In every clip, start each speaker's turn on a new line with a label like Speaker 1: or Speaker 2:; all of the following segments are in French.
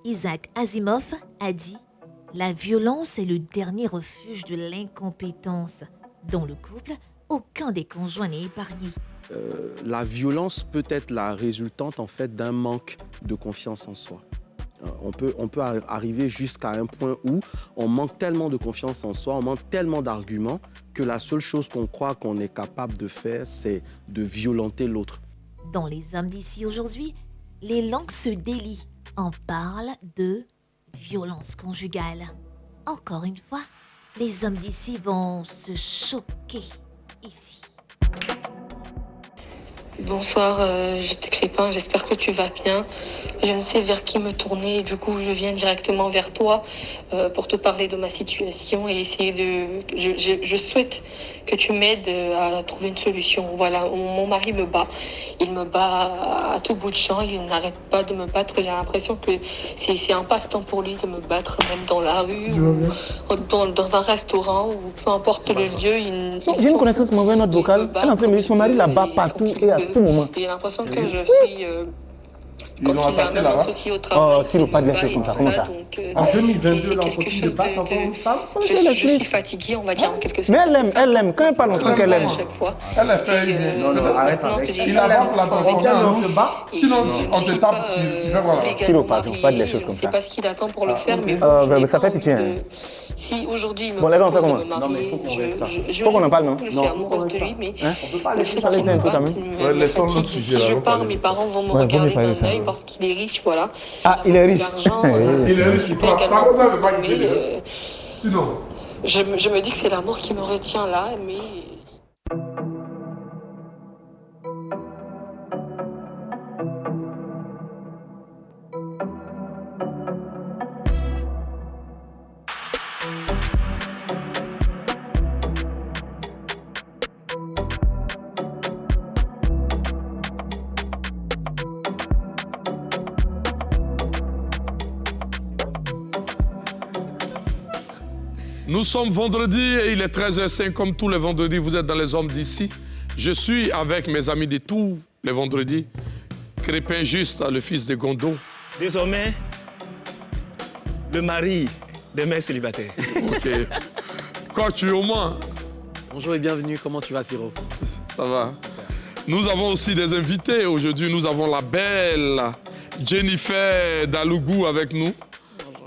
Speaker 1: Isaac Asimov a dit « La violence est le dernier refuge de l'incompétence. Dans le couple, aucun des conjoints n'est épargné. »
Speaker 2: La violence peut être la résultante en fait d'un manque de confiance en soi. On peut arriver jusqu'à un point où on manque tellement de confiance en soi, on manque tellement d'arguments que la seule chose qu'on croit qu'on est capable de faire, c'est de violenter l'autre.
Speaker 1: Dans Les Hommes d'ici aujourd'hui, les langues se délient. On parle de violence conjugale. Encore une fois, les hommes d'ici vont se choquer ici.
Speaker 3: Bonsoir, j'étais Crépin, j'espère que tu vas bien. Je ne sais vers qui me tourner, du coup je viens directement vers toi pour te parler de ma situation et essayer de... Je souhaite que tu m'aides à trouver une solution. Voilà, mon mari me bat. Il me bat à tout bout de champ, il n'arrête pas de me battre. J'ai l'impression que c'est un passe-temps pour lui de me battre, même dans la rue, ou dans un restaurant, ou peu importe le lieu.
Speaker 4: J'ai une connaissance qui m'envoie une note vocale. Elle est en train de me dire son mari la bat partout et à tout moment.
Speaker 3: J'ai l'impression que je suis... quand il a même associé au travail.
Speaker 4: Oh, s'il n'a pas de choses comme ça, comment ça?
Speaker 5: En 2022, là, on continue de battre encore une femme.
Speaker 3: Je suis fatiguée, on va dire en quelque sorte.
Speaker 4: Mais elle aime. Quand elle parle, on sent qu'elle aime.
Speaker 3: Chaque fois.
Speaker 5: Elle a fait une...
Speaker 2: Non, arrête avec.
Speaker 5: Il avance la parole, on te bat. Sinon, on te tape, tu fais voilà.
Speaker 4: Philo, pardon, pas de choses comme ça.
Speaker 3: Je ne sais pas ce qu'il attend pour le faire, mais...
Speaker 4: Ça fait pitié.
Speaker 3: Si aujourd'hui il me
Speaker 4: bon, là, on fait comment?
Speaker 2: Non, mais il faut qu'on règle ça.
Speaker 4: Faut qu'on en parle, non?
Speaker 3: Je suis amoureuse de lui, mais...
Speaker 4: On peut pas laisser ça laisser un peu quand même.
Speaker 5: Ouais, laissons l'autre sujet, là.
Speaker 3: Si je pars, mes parents vont me regarder d'un œil parce qu'il est riche, voilà.
Speaker 4: Ah, il est riche.
Speaker 5: Il est riche, il frappe. Ça veut pas qu'il est riche. Sinon...
Speaker 3: Je me dis que c'est l'amour qui me retient là, mais...
Speaker 6: Nous sommes vendredi et il est 13h05 comme tous les vendredis. Vous êtes dans Les Hommes d'ici. Je suis avec mes amis de tous les vendredis. Crépin Juste, le fils de Gondo.
Speaker 4: Désormais, le mari des mères célibataires.
Speaker 6: OK. Quand tu es au moins.
Speaker 2: Bonjour et bienvenue, comment tu vas, Siro?
Speaker 6: Ça va. Nous avons aussi des invités. Aujourd'hui, nous avons la belle Jennifer Dalougou avec nous.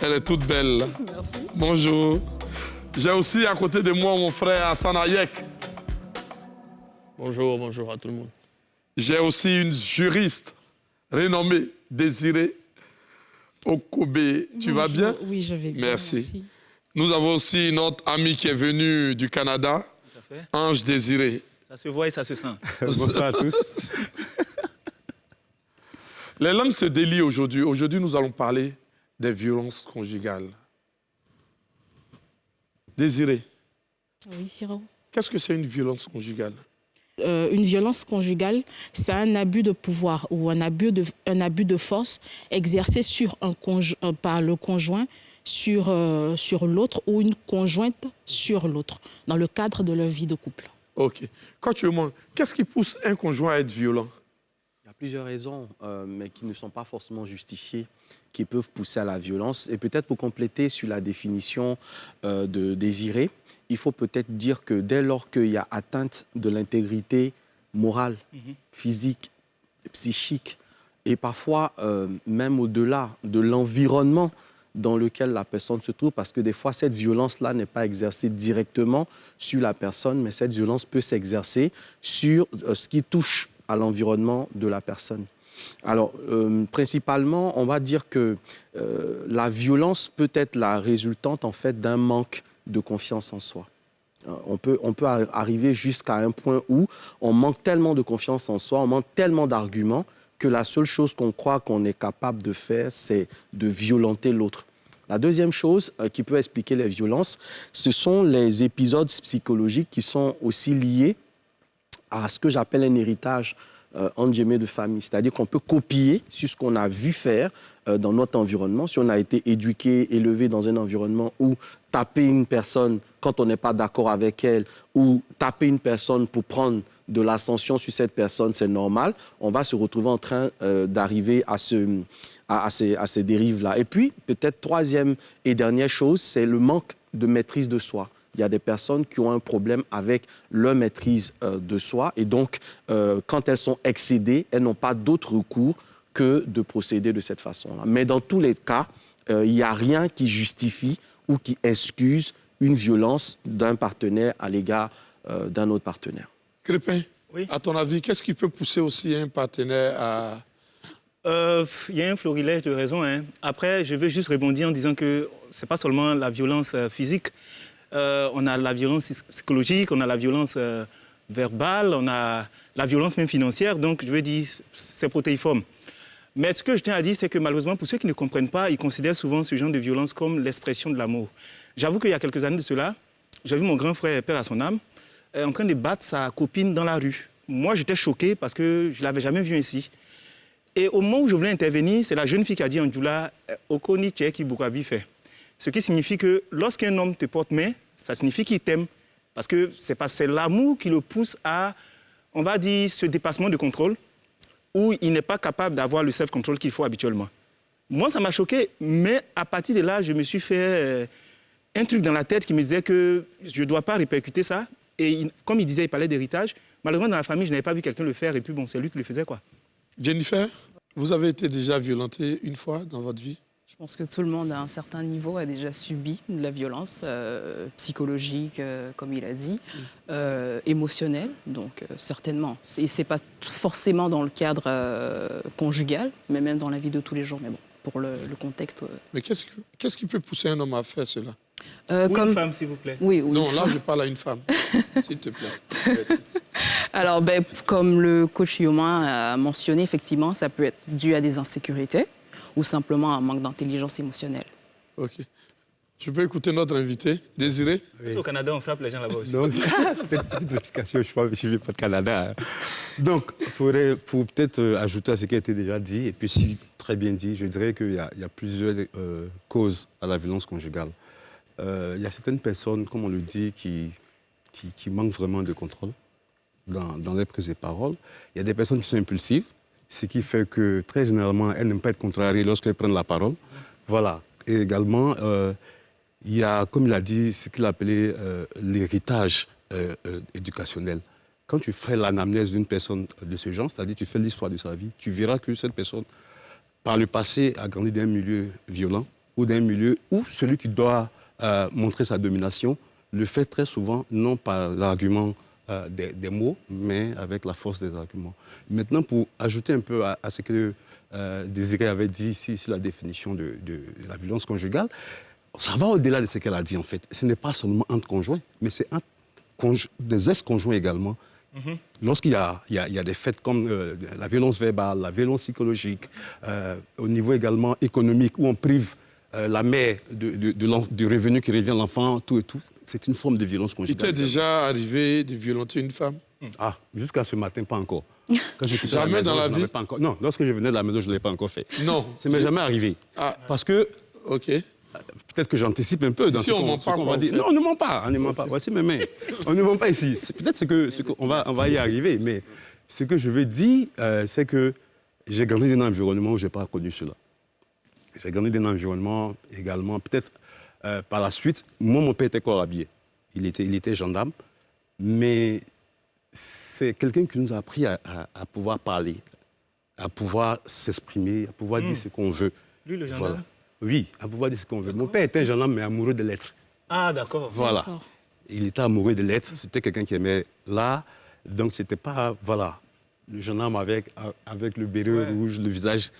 Speaker 6: Elle est toute belle.
Speaker 7: Merci.
Speaker 6: Bonjour. J'ai aussi à côté de moi mon frère Hassan Hayek.
Speaker 7: Bonjour à tout le monde.
Speaker 6: J'ai aussi une juriste renommée, Désirée Okobe. Tu vas bien?
Speaker 7: Oui, je vais bien.
Speaker 6: Merci. Nous avons aussi notre ami qui est venu du Canada, Ange Désiré.
Speaker 4: Ça se voit et ça se sent.
Speaker 8: Bonsoir à tous.
Speaker 6: Les langues se délient aujourd'hui. Aujourd'hui, nous allons parler des violences conjugales. Désiré.
Speaker 7: Oui, Siro.
Speaker 6: Qu'est-ce que c'est une violence conjugale?
Speaker 7: Une violence conjugale, c'est un abus de pouvoir ou un abus de force exercé par le conjoint sur l'autre ou une conjointe sur l'autre, dans le cadre de leur vie de couple.
Speaker 6: OK. Quand tu es moi, qu'est-ce qui pousse un conjoint à être violent?
Speaker 2: Il y a plusieurs raisons, mais qui ne sont pas forcément justifiées, qui peuvent pousser à la violence. Et peut-être pour compléter sur la définition de Désiré, il faut peut-être dire que dès lors qu'il y a atteinte de l'intégrité morale, physique, psychique, et parfois même au-delà de l'environnement dans lequel la personne se trouve, parce que des fois, cette violence-là n'est pas exercée directement sur la personne, mais cette violence peut s'exercer sur ce qui touche à l'environnement de la personne. Alors, principalement, on va dire que la violence peut être la résultante, en fait, d'un manque de confiance en soi. On peut arriver jusqu'à un point où on manque tellement de confiance en soi, on manque tellement d'arguments que la seule chose qu'on croit qu'on est capable de faire, c'est de violenter l'autre. La deuxième chose qui peut expliquer les violences, ce sont les épisodes psychologiques qui sont aussi liés à ce que j'appelle un héritage de famille. C'est-à-dire qu'on peut copier sur ce qu'on a vu faire dans notre environnement. Si on a été éduqué, élevé dans un environnement où taper une personne quand on n'est pas d'accord avec elle ou taper une personne pour prendre de l'ascension sur cette personne, c'est normal, on va se retrouver en train d'arriver à ces dérives-là. Et puis, peut-être troisième et dernière chose, c'est le manque de maîtrise de soi. Il y a des personnes qui ont un problème avec leur maîtrise de soi et donc, quand elles sont excédées, elles n'ont pas d'autre recours que de procéder de cette façon-là. Mais dans tous les cas, il n'y a rien qui justifie ou qui excuse une violence d'un partenaire à l'égard d'un autre partenaire.
Speaker 6: Crépin,
Speaker 8: Oui.
Speaker 6: à ton avis, qu'est-ce qui peut pousser aussi un partenaire à...
Speaker 8: Il y a un florilège de raisons. Hein. Après, je veux juste rebondir en disant que ce n'est pas seulement la violence physique. On a la violence psychologique, on a la violence verbale, on a la violence même financière. Donc, je veux dire, c'est protéiforme. Mais ce que je tiens à dire, c'est que malheureusement, pour ceux qui ne comprennent pas, ils considèrent souvent ce genre de violence comme l'expression de l'amour. J'avoue qu'il y a quelques années de cela, j'ai vu mon grand frère, père à son âme, en train de battre sa copine dans la rue. Moi, j'étais choqué parce que je ne l'avais jamais vu ainsi. Et au moment où je voulais intervenir, c'est la jeune fille qui a dit en djoula « Okoni tcheki bukabi fait ». Ce qui signifie que lorsqu'un homme te porte main, ça signifie qu'il t'aime. Parce que c'est l'amour qui le pousse à, on va dire, ce dépassement de contrôle où il n'est pas capable d'avoir le self-control qu'il faut habituellement. Moi, ça m'a choqué, mais à partir de là, je me suis fait un truc dans la tête qui me disait que je ne dois pas répercuter ça. Et comme il disait, il parlait d'héritage. Malheureusement, dans la famille, je n'avais pas vu quelqu'un le faire et puis bon, c'est lui qui le faisait, quoi.
Speaker 6: Jennifer, vous avez été déjà violentée une fois dans votre vie?
Speaker 9: Je pense que tout le monde, à un certain niveau, a déjà subi de la violence psychologique, comme il a dit, émotionnelle, donc certainement. Et ce n'est pas forcément dans le cadre conjugal, mais même dans la vie de tous les jours. Mais bon, pour le contexte...
Speaker 6: Mais qu'est-ce qui peut pousser un homme à faire cela?
Speaker 8: Ou une femme, s'il vous plaît.
Speaker 9: Oui, ou
Speaker 6: non,
Speaker 9: une
Speaker 6: là,
Speaker 9: femme.
Speaker 6: je parle à une femme, s'il te plaît. Merci.
Speaker 9: Alors, comme le coach Yoma a mentionné, effectivement, ça peut être dû à des insécurités ou simplement un manque d'intelligence émotionnelle.
Speaker 6: OK. Je peux écouter notre invité, Désiré?
Speaker 8: Oui. Au Canada, on frappe les gens là-bas aussi.
Speaker 4: Donc, petite explication, je ne viens pas de Canada. Donc, pour peut-être ajouter à ce qui a été déjà dit, et puis si très bien dit, je dirais qu'il y a plusieurs causes à la violence conjugale. Il y a certaines personnes, comme on le dit, qui manquent vraiment de contrôle dans les prises de parole. Il y a des personnes qui sont impulsives, ce qui fait que très généralement, elles n'aiment pas être contrariées lorsqu'elles prennent la parole. Voilà. Et également, il y a, comme il a dit, ce qu'il appelait l'héritage éducationnel. Quand tu fais l'anamnèse d'une personne de ce genre, c'est-à-dire tu fais l'histoire de sa vie, tu verras que cette personne, par le passé, a grandi dans un milieu violent ou d'un milieu où celui qui doit montrer sa domination le fait très souvent, non par l'argument des mots, mais avec la force des arguments. Maintenant, pour ajouter un peu à ce que Désiré avait dit ici sur la définition de la violence conjugale, ça va au-delà de ce qu'elle a dit en fait. Ce n'est pas seulement entre conjoints, mais c'est entre des ex-conjoints également. Mm-hmm. Lorsqu'il y a des faits comme la violence verbale, la violence psychologique, au niveau également économique, où on prive la mère du revenu qui revient à l'enfant, tout et tout, c'est une forme de violence conjugale.
Speaker 6: Il t'est déjà arrivé de violenter une femme?
Speaker 4: Ah, jusqu'à ce matin, pas encore. Quand
Speaker 6: Jamais dans la vie?
Speaker 4: Pas encore. Non, lorsque je venais de la maison, je ne l'ai pas encore fait.
Speaker 6: Non.
Speaker 4: Ça ne m'est jamais arrivé. Ah. Parce que...
Speaker 6: OK.
Speaker 4: Peut-être que j'anticipe un peu dans ce qu'on va dire. Non, on ne ment pas. On ne ment pas. Voici mes mains. On ne ment pas ici. Peut-être qu'on va y arriver, mais ce que je veux dire, c'est que j'ai grandi dans un environnement où je n'ai pas connu cela. J'ai grandi dans un environnement également, peut-être par la suite, moi, mon père était corps habillé. Il était gendarme, mais c'est quelqu'un qui nous a appris à pouvoir parler, à pouvoir s'exprimer, à pouvoir dire ce qu'on veut.
Speaker 8: Lui, le gendarme?
Speaker 4: Voilà. Oui, à pouvoir dire ce qu'on veut. Mon père était un gendarme, mais amoureux de lettres.
Speaker 8: Ah, d'accord.
Speaker 4: Voilà. Il était amoureux de lettres. C'était quelqu'un qui aimait l'art. Donc, c'était pas... Voilà. Le gendarme avec le béret rouge, le visage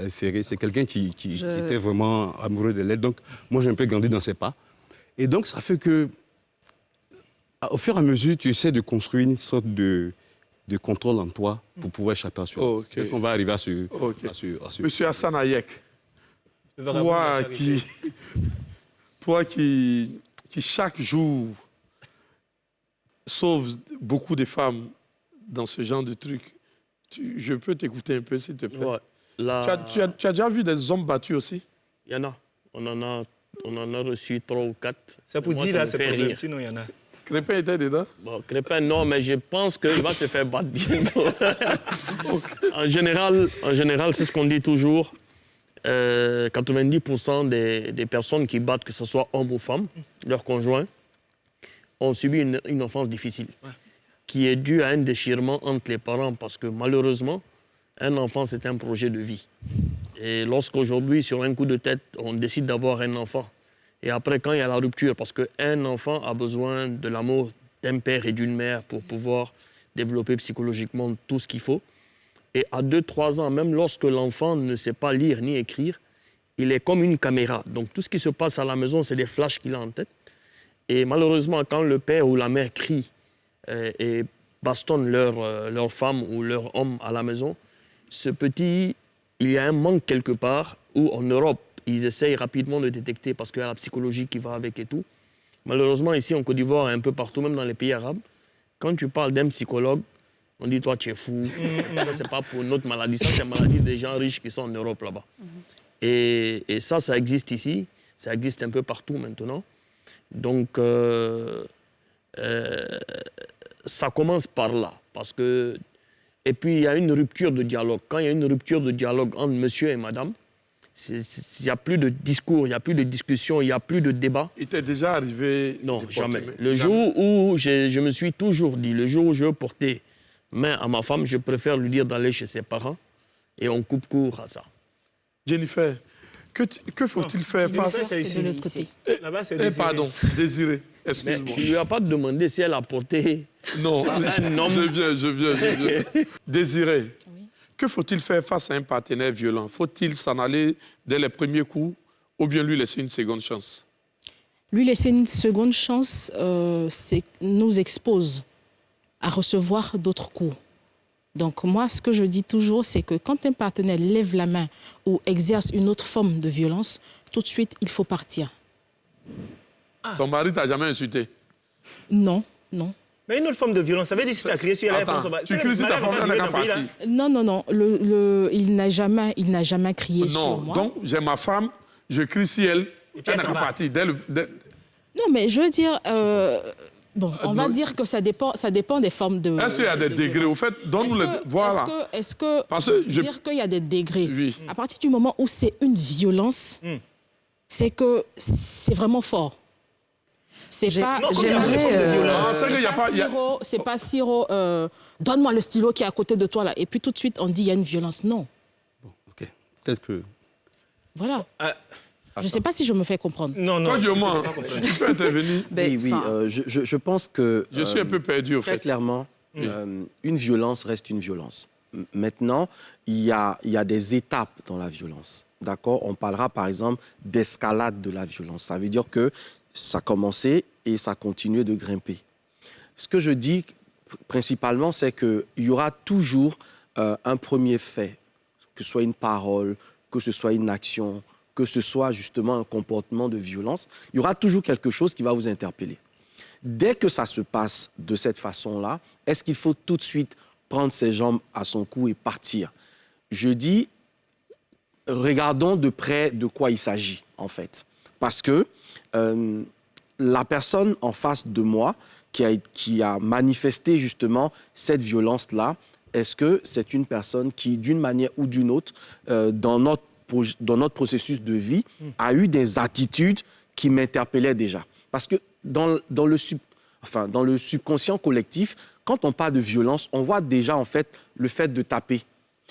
Speaker 4: serré. C'est quelqu'un qui était vraiment amoureux de lettres. Donc, moi, j'ai un peu grandi dans ses pas. Et donc, ça fait que, au fur et à mesure, tu essaies de construire une sorte de contrôle en toi pour pouvoir échapper à ça.
Speaker 6: Okay.
Speaker 4: Donc, on va arriver à ce...
Speaker 6: Monsieur Hassan Hayek, toi qui chaque jour sauve beaucoup de femmes dans ce genre de trucs, je peux t'écouter un peu, s'il te plaît.
Speaker 10: Ouais,
Speaker 6: tu as déjà vu des hommes battus aussi?
Speaker 10: Il y en a. On en a reçu 3 ou 4.
Speaker 8: Ça pour dire, là, c'est problème, sinon il y en a.
Speaker 6: Crépin était dedans?
Speaker 10: Bon, Crépin, non, mais je pense qu'il va se faire battre bientôt. En général, c'est ce qu'on dit toujours. 90% des personnes qui battent, que ce soit hommes ou femmes, leurs conjoints, ont subi une enfance difficile, qui est due à un déchirement entre les parents, parce que malheureusement, un enfant, c'est un projet de vie. Et lorsqu'aujourd'hui, sur un coup de tête, on décide d'avoir un enfant, et après, quand il y a la rupture, parce qu'un enfant a besoin de l'amour d'un père et d'une mère pour pouvoir développer psychologiquement tout ce qu'il faut. Et à 2-3 ans, même lorsque l'enfant ne sait pas lire ni écrire, il est comme une caméra. Donc tout ce qui se passe à la maison, c'est des flashs qu'il a en tête. Et malheureusement, quand le père ou la mère crie et bastonne leur femme ou leur homme à la maison, ce petit, il y a un manque quelque part où en Europe, ils essayent rapidement de détecter parce qu'il y a la psychologie qui va avec et tout. Malheureusement, ici en Côte d'Ivoire et un peu partout, même dans les pays arabes, quand tu parles d'un psychologue, on dit, toi, tu es fou. Ça, c'est pas pour notre maladie. Ça, c'est la maladie des gens riches qui sont en Europe, là-bas. Et ça existe ici. Ça existe un peu partout maintenant. Donc, ça commence par là. Parce que... Et puis, il y a une rupture de dialogue. Quand il y a une rupture de dialogue entre monsieur et madame, il n'y a plus de discours, il n'y a plus de discussion, il n'y a plus de débat.
Speaker 6: Il t'est déjà arrivé?
Speaker 10: Non, jamais. Le jour où je me suis toujours dit, le jour où je veux porter main à ma femme, je préfère lui dire d'aller chez ses parents et on coupe court à ça.
Speaker 6: Jennifer, que faut-il faire face...
Speaker 8: C'est de l'autre côté. Là-bas, c'est
Speaker 6: Désiré. Pardon, Désiré. Excuse-moi.
Speaker 10: Mais tu ne lui as pas demandé si elle a porté...
Speaker 6: Non,
Speaker 10: un homme.
Speaker 6: je viens. Désiré, oui. Que faut-il faire face à un partenaire violent? Faut-il s'en aller dès les premiers coups ou bien lui laisser une seconde chance?
Speaker 7: Lui laisser une seconde chance, nous expose à recevoir d'autres coups. Donc moi, ce que je dis toujours, c'est que quand un partenaire lève la main ou exerce une autre forme de violence, tout de suite, il faut partir.
Speaker 6: Ton mari t'a jamais insulté?
Speaker 7: Non, non.
Speaker 8: Mais une autre forme de violence, ça veut dire si tu as crié sur elle...
Speaker 6: Tu cries sur ta femme, elle n'a pas parti.
Speaker 7: Non. Il n'a jamais crié sur moi.
Speaker 6: Donc, j'ai ma femme, je crie sur elle, elle n'a pas parti.
Speaker 7: Non, mais je veux dire... Bon, on va dire que ça dépend des formes de...
Speaker 6: Est-ce qu'il y a des degrés? Au fait, donne-nous les... Voilà.
Speaker 7: Est-ce que dire qu'il y a des degrés, oui. À partir du moment où c'est une violence, c'est que c'est vraiment fort. C'est pas... C'est pas sirop, donne-moi le stylo qui est à côté de toi, là. Et puis tout de suite, on dit il y a une violence. Non.
Speaker 4: Bon, OK. Peut-être que...
Speaker 7: Voilà. Je ne sais pas si je me fais comprendre.
Speaker 6: Non. Tu peux intervenir.
Speaker 2: Oui, je pense que...
Speaker 6: Je suis un peu perdu, au fait.
Speaker 2: Très clairement, une violence reste une violence. Maintenant, il y a des étapes dans la violence. D'accord? On parlera, par exemple, d'escalade de la violence. Ça veut dire que ça a commencé et ça continue de grimper. Ce que je dis, principalement, c'est qu'il y aura toujours un premier fait, que ce soit une parole, que ce soit une action, que ce soit justement un comportement de violence, il y aura toujours quelque chose qui va vous interpeller. Dès que ça se passe de cette façon-là, est-ce qu'il faut tout de suite prendre ses jambes à son cou et partir? Je dis, regardons de près de quoi il s'agit, en fait. Parce que la personne en face de moi qui a manifesté justement cette violence-là, est-ce que c'est une personne qui, d'une manière ou d'une autre, dans notre processus de vie, a eu des attitudes qui m'interpellaient déjà? Parce que dans le subconscient collectif, quand on parle de violence, on voit déjà en fait le fait de taper.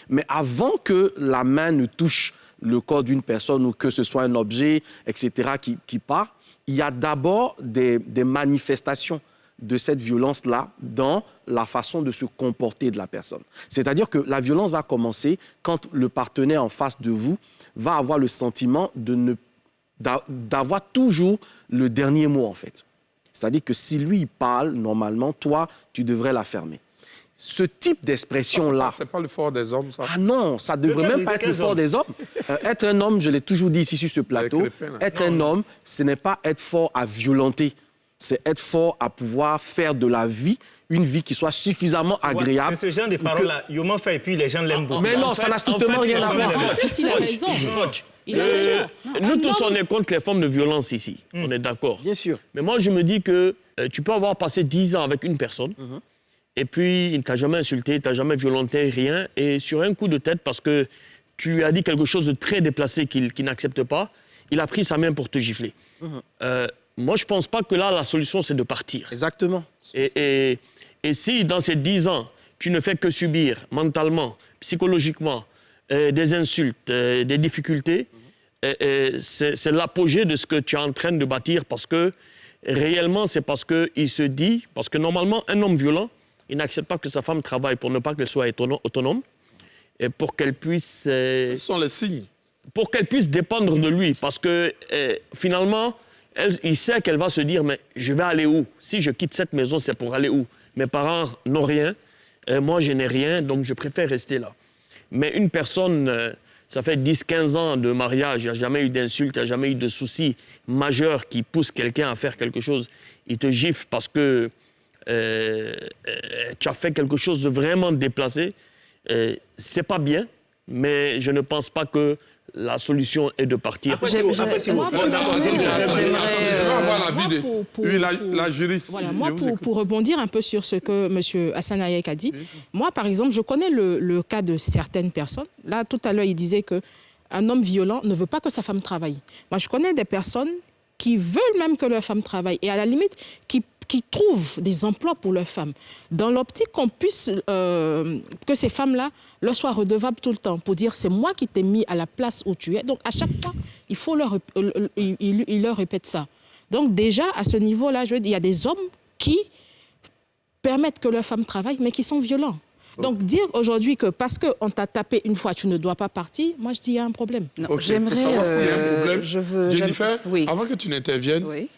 Speaker 2: Mais avant que la main ne touche le corps d'une personne ou que ce soit un objet, etc., qui part, il y a d'abord des manifestations de cette violence-là dans la façon de se comporter de la personne. C'est-à-dire que la violence va commencer quand le partenaire en face de vous va avoir le sentiment d'avoir toujours le dernier mot, en fait. C'est-à-dire que si lui, il parle, normalement, toi, tu devrais la fermer. Ce type d'expression-là...
Speaker 6: C'est pas le fort des hommes, ça?
Speaker 2: Ah non, ça ne devrait même pas être le fort des hommes. Être un homme, je l'ai toujours dit ici sur ce plateau, être un homme, ce n'est pas être fort à violenter. C'est être fort à pouvoir faire de la vie une vie qui soit suffisamment agréable.
Speaker 8: C'est ce genre de paroles-là. Il m'en fait et puis les gens l'aiment beaucoup.
Speaker 2: Mais non, ça n'a strictement rien à voir.
Speaker 7: Il a raison.
Speaker 10: Nous tous, on est contre les formes de violence ici. On est d'accord.
Speaker 2: Bien sûr.
Speaker 10: Mais moi, je me dis que tu peux avoir passé 10 ans avec une personne, et puis il ne t'a jamais insulté, il ne t'a jamais violenté, rien, et sur un coup de tête, parce que tu lui as dit quelque chose de très déplacé qu'il n'accepte pas, il a pris sa main pour te gifler. Moi, je ne pense pas que là, la solution, c'est de partir.
Speaker 2: Exactement.
Speaker 10: Et si, dans ces 10 ans, tu ne fais que subir mentalement, psychologiquement, des insultes, des difficultés, c'est l'apogée de ce que tu es en train de bâtir, parce que réellement, c'est parce qu'il se dit... Parce que normalement, un homme violent, il n'accepte pas que sa femme travaille pour ne pas qu'elle soit autonome, et pour qu'elle puisse...
Speaker 6: Ce sont les signes.
Speaker 10: Pour qu'elle puisse dépendre de lui, parce que finalement... il sait qu'elle va se dire, mais je vais aller où? Si je quitte cette maison, c'est pour aller où? Mes parents n'ont rien, moi je n'ai rien, donc je préfère rester là. Mais une personne, ça fait 10-15 ans de mariage, il n'y a jamais eu d'insulte, il n'y a jamais eu de soucis majeurs qui poussent quelqu'un à faire quelque chose. Il te gifle parce que tu as fait quelque chose de vraiment déplacé. C'est pas bien, mais je ne pense pas que la solution est de partir.
Speaker 6: Après, c'est vous. D'accord. Je vais avoir l'avis de la juriste.
Speaker 7: Voilà, moi, pour rebondir un peu sur ce que M. Hassan Hayek a dit, moi, par exemple, je connais le cas de certaines personnes. Là, tout à l'heure, il disait qu'un homme violent ne veut pas que sa femme travaille. Moi, je connais des personnes qui veulent même que leur femme travaille et à la limite, qui trouvent des emplois pour leurs femmes, dans l'optique qu'on puisse, que ces femmes-là leur soient redevables tout le temps, pour dire c'est moi qui t'ai mis à la place où tu es. Donc à chaque fois, il leur répète ça. Donc déjà, à ce niveau-là, je veux dire, il y a des hommes qui permettent que leurs femmes travaillent, mais qui sont violents. Donc dire aujourd'hui que parce qu'on t'a tapé une fois, tu ne dois pas partir, moi je dis il y a un problème.
Speaker 9: Non,
Speaker 6: okay.
Speaker 9: j'aimerais...
Speaker 6: Jennifer, avant que tu n'interviennes,
Speaker 9: oui.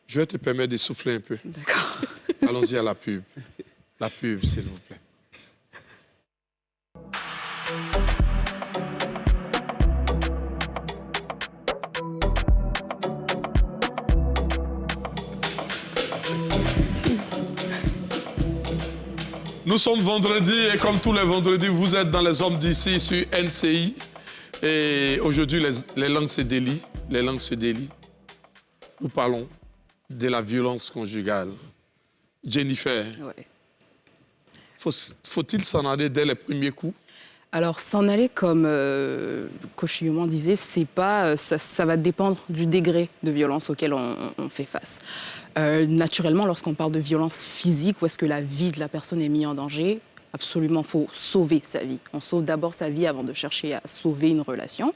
Speaker 6: Je vais te permettre de souffler un peu.
Speaker 9: D'accord.
Speaker 6: Allons-y à la pub. La pub, s'il vous plaît. Nous sommes vendredi et comme tous les vendredis, vous êtes dans les hommes d'ici sur NCI. Et aujourd'hui, les langues se délient. Les langues se délient. Nous parlons de la violence conjugale. Jennifer, faut-il s'en aller dès les premiers coups?
Speaker 9: Alors, s'en aller, comme Coach Yoman disait, c'est pas, ça va dépendre du degré de violence auquel on fait face. Naturellement, lorsqu'on parle de violence physique, où est-ce que la vie de la personne est mise en danger, absolument, il faut sauver sa vie. On sauve d'abord sa vie avant de chercher à sauver une relation.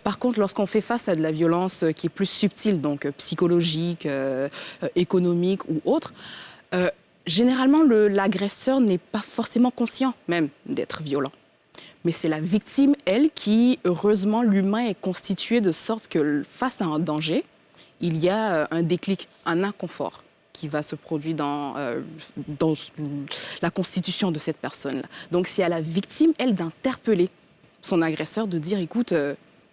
Speaker 9: Par contre, lorsqu'on fait face à de la violence qui est plus subtile, donc psychologique, économique ou autre, généralement, l'agresseur n'est pas forcément conscient même d'être violent. Mais c'est la victime, elle, qui, heureusement, l'humain est constitué de sorte que face à un danger, il y a un déclic, un inconfort qui va se produire dans la constitution de cette personne-là. Donc, c'est à la victime, elle, d'interpeller son agresseur, de dire, écoute,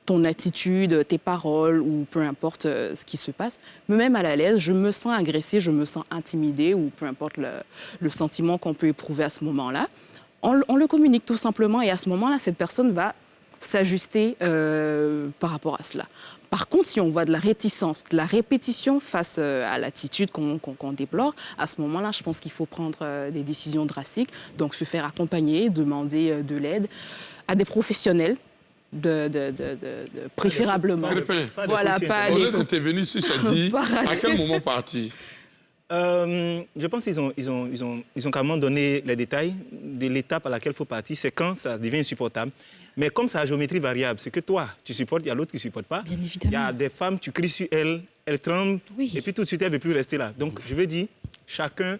Speaker 9: ton attitude, tes paroles, ou peu importe ce qui se passe, me met mal à l'aise, je me sens agressée, je me sens intimidée, ou peu importe le sentiment qu'on peut éprouver à ce moment-là. On le communique tout simplement, et à ce moment-là, cette personne va s'ajuster par rapport à cela. Par contre, si on voit de la réticence, de la répétition face à l'attitude qu'on déplore, à ce moment-là, je pense qu'il faut prendre des décisions drastiques, donc se faire accompagner, demander de l'aide à des professionnels, préférablement.
Speaker 6: Voilà, pas des... Quand tu es venu sur ce dit, à quel moment partir?
Speaker 8: Je pense qu'ils ont carrément donné les détails de l'étape à laquelle il faut partir. C'est quand ça devient insupportable. Mais comme c'est à géométrie variable, c'est que toi, tu supportes, il y a l'autre qui ne supporte pas.
Speaker 7: Bien évidemment.
Speaker 8: Il y a des femmes, tu cries sur elles, elles tremblent, et puis tout de suite, elles ne veulent plus rester là. Donc, je veux dire, chacun...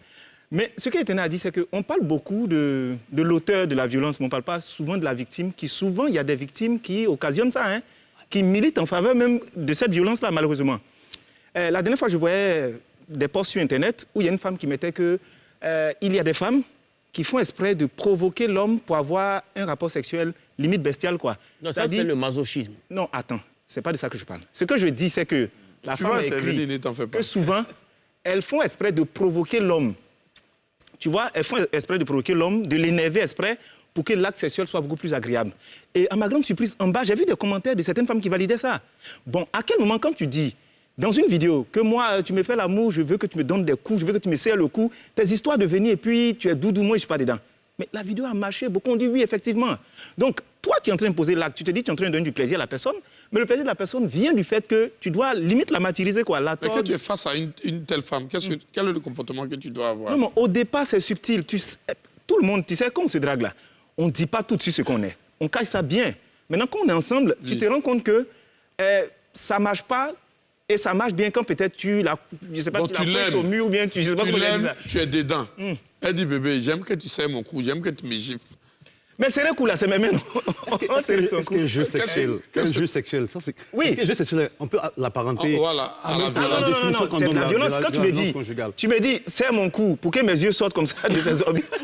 Speaker 8: Mais ce qui est étonnant à dire, c'est qu'on parle beaucoup de l'auteur de la violence, mais on ne parle pas souvent de la victime, qui souvent, il y a des victimes qui occasionnent ça, hein, qui militent en faveur même de cette violence-là, malheureusement. La dernière fois, je voyais des posts sur Internet où il y a une femme qui mettait qu'il y a des femmes qui font exprès de provoquer l'homme pour avoir un rapport sexuel limite bestial, quoi.
Speaker 10: Non, ça, c'est le masochisme.
Speaker 8: Non, attends, c'est pas de ça que je parle. Ce que je dis, c'est que la femme a écrit que souvent, elles font exprès de provoquer l'homme. Tu vois, elles font exprès de provoquer l'homme, de l'énerver exprès pour que l'acte sexuel soit beaucoup plus agréable. Et à ma grande surprise, en bas, j'ai vu des commentaires de certaines femmes qui validaient ça. Bon, à quel moment, quand tu dis dans une vidéo, que moi, tu me fais l'amour, je veux que tu me donnes des coups, je veux que tu me serres le cou, tes histoires de venir et puis tu es doudou, moi je suis pas dedans. Mais la vidéo a marché, beaucoup ont dit oui, effectivement. Donc, toi qui es en train de poser l'acte, tu te dis que tu es en train de donner du plaisir à la personne, mais le plaisir de la personne vient du fait que tu dois limite la martyriser, quoi.
Speaker 6: Mais quand tu es face à une telle femme, quel est le comportement que tu dois avoir?
Speaker 8: Non, mais au départ, c'est subtil. Tout le monde, tu sais, quand on se drague là, on ne dit pas tout de suite ce qu'on est. On cache ça bien. Maintenant, quand on est ensemble, tu te rends compte que ça ne marche pas. Et ça marche bien quand peut-être tu la pousses au mur ou bien tu... Je sais pas comment
Speaker 6: l'aimes, tu es dedans. Elle dit, bébé, j'aime que tu serres mon cou, j'aime que tu me gifles.
Speaker 8: Mais c'est un coup là, c'est même
Speaker 4: Est-ce qu'un jeu sexuel,
Speaker 8: oui.
Speaker 4: Un jeu sexuel, on peut l'apparenter
Speaker 6: voilà, à la violence.
Speaker 8: Non, c'est de la violence. Quand tu me dis, serre mon cou pour que mes yeux sortent comme ça de ses orbites.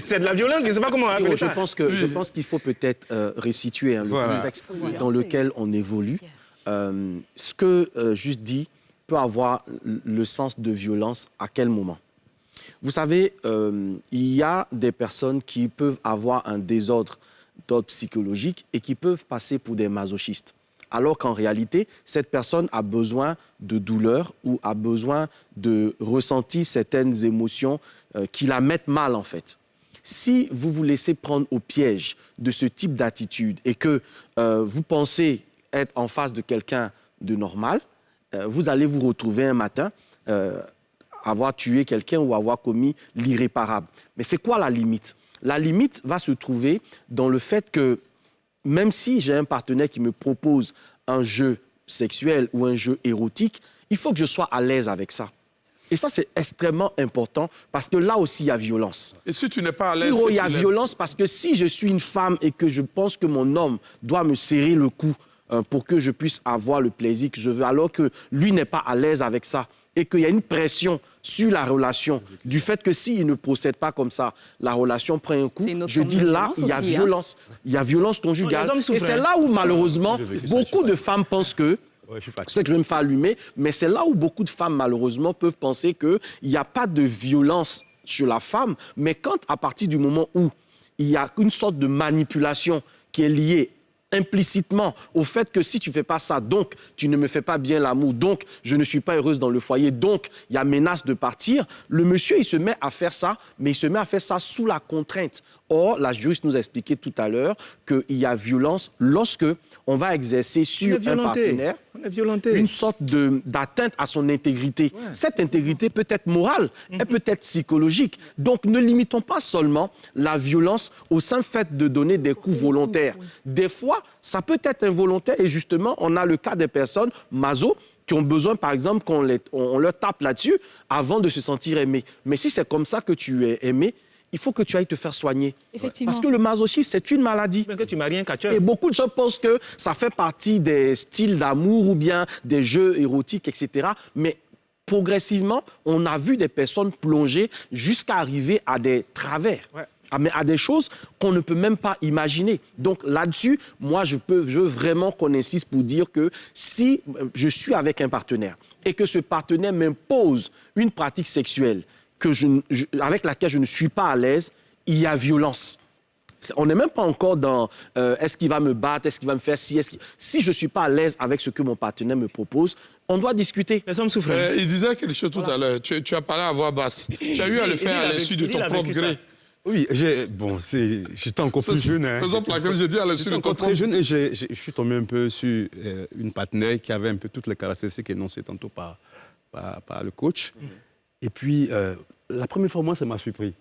Speaker 8: C'est de la violence, je ne sais pas comment on appelle ça.
Speaker 2: Je pense qu'il faut peut-être restituer le contexte dans lequel on évolue. Ce que juste dit peut avoir le sens de violence à quel moment? Vous savez, il y a des personnes qui peuvent avoir un désordre d'ordre psychologique et qui peuvent passer pour des masochistes. Alors qu'en réalité, cette personne a besoin de douleur ou a besoin de ressentir certaines émotions qui la mettent mal, en fait. Si vous vous laissez prendre au piège de ce type d'attitude et que vous pensez être en face de quelqu'un de normal, vous allez vous retrouver un matin avoir tué quelqu'un ou avoir commis l'irréparable. Mais c'est quoi la limite? La limite va se trouver dans le fait que même si j'ai un partenaire qui me propose un jeu sexuel ou un jeu érotique, il faut que je sois à l'aise avec ça. Et ça, c'est extrêmement important parce que là aussi, il y a violence.
Speaker 6: Et si tu n'es pas à l'aise...
Speaker 2: Il y a violence parce que si je suis une femme et que je pense que mon homme doit me serrer le cou pour que je puisse avoir le plaisir que je veux, alors que lui n'est pas à l'aise avec ça et qu'il y a une pression sur la relation du fait que s'il ne procède pas comme ça, la relation prend un coup, je dis là, il y a violence. Il y a violence conjugale. Et c'est là où, malheureusement, beaucoup de femmes pensent que c'est que je vais me faire allumer, mais c'est là où beaucoup de femmes, malheureusement, peuvent penser qu'il n'y a pas de violence sur la femme, mais quand, à partir du moment où il y a une sorte de manipulation qui est liée implicitement au fait que si tu ne fais pas ça, donc tu ne me fais pas bien l'amour, donc je ne suis pas heureuse dans le foyer, donc il y a menace de partir, le monsieur, il se met à faire ça, mais il se met à faire ça sous la contrainte. Or, la juriste nous a expliqué tout à l'heure qu'il y a violence lorsque on va exercer sur un partenaire une sorte d'atteinte à son intégrité. Ouais. Cette intégrité peut être morale, elle peut être psychologique. Donc, ne limitons pas seulement la violence au simple fait de donner des coups volontaires. Des fois, ça peut être involontaire et justement, on a le cas des personnes maso qui ont besoin, par exemple, qu'on leur tape là-dessus avant de se sentir aimé. Mais si c'est comme ça que tu es aimé, il faut que tu ailles te faire soigner.
Speaker 7: Effectivement.
Speaker 2: Parce que le masochisme, c'est une maladie.
Speaker 8: Mais que tu maries un catcheur.
Speaker 2: Et beaucoup de gens pensent que ça fait partie des styles d'amour ou bien des jeux érotiques, etc. Mais progressivement, on a vu des personnes plonger jusqu'à arriver à des travers. Ouais. À des choses qu'on ne peut même pas imaginer. Donc là-dessus, moi, je veux vraiment qu'on insiste pour dire que si je suis avec un partenaire et que ce partenaire m'impose une pratique sexuelle avec laquelle je ne suis pas à l'aise, il y a violence. On n'est même pas encore dans est-ce qu'il va me battre, est-ce qu'il va me faire ci, si je ne suis pas à l'aise avec ce que mon partenaire me propose, on doit discuter.
Speaker 6: Il disait quelque chose tout à l'heure. Tu as parlé à voix basse. Tu as eu à le faire à l'issue de ton propre gré.
Speaker 4: Oui, j'étais encore plus jeune.
Speaker 6: Raison pour laquelle j'ai dit à l'issue de ton propre gré.
Speaker 4: J'étais très jeune et je suis tombé un peu sur une partenaire qui avait un peu toutes les caractéristiques énoncées tantôt par le coach. Et puis, la première fois, moi, ça m'a surpris.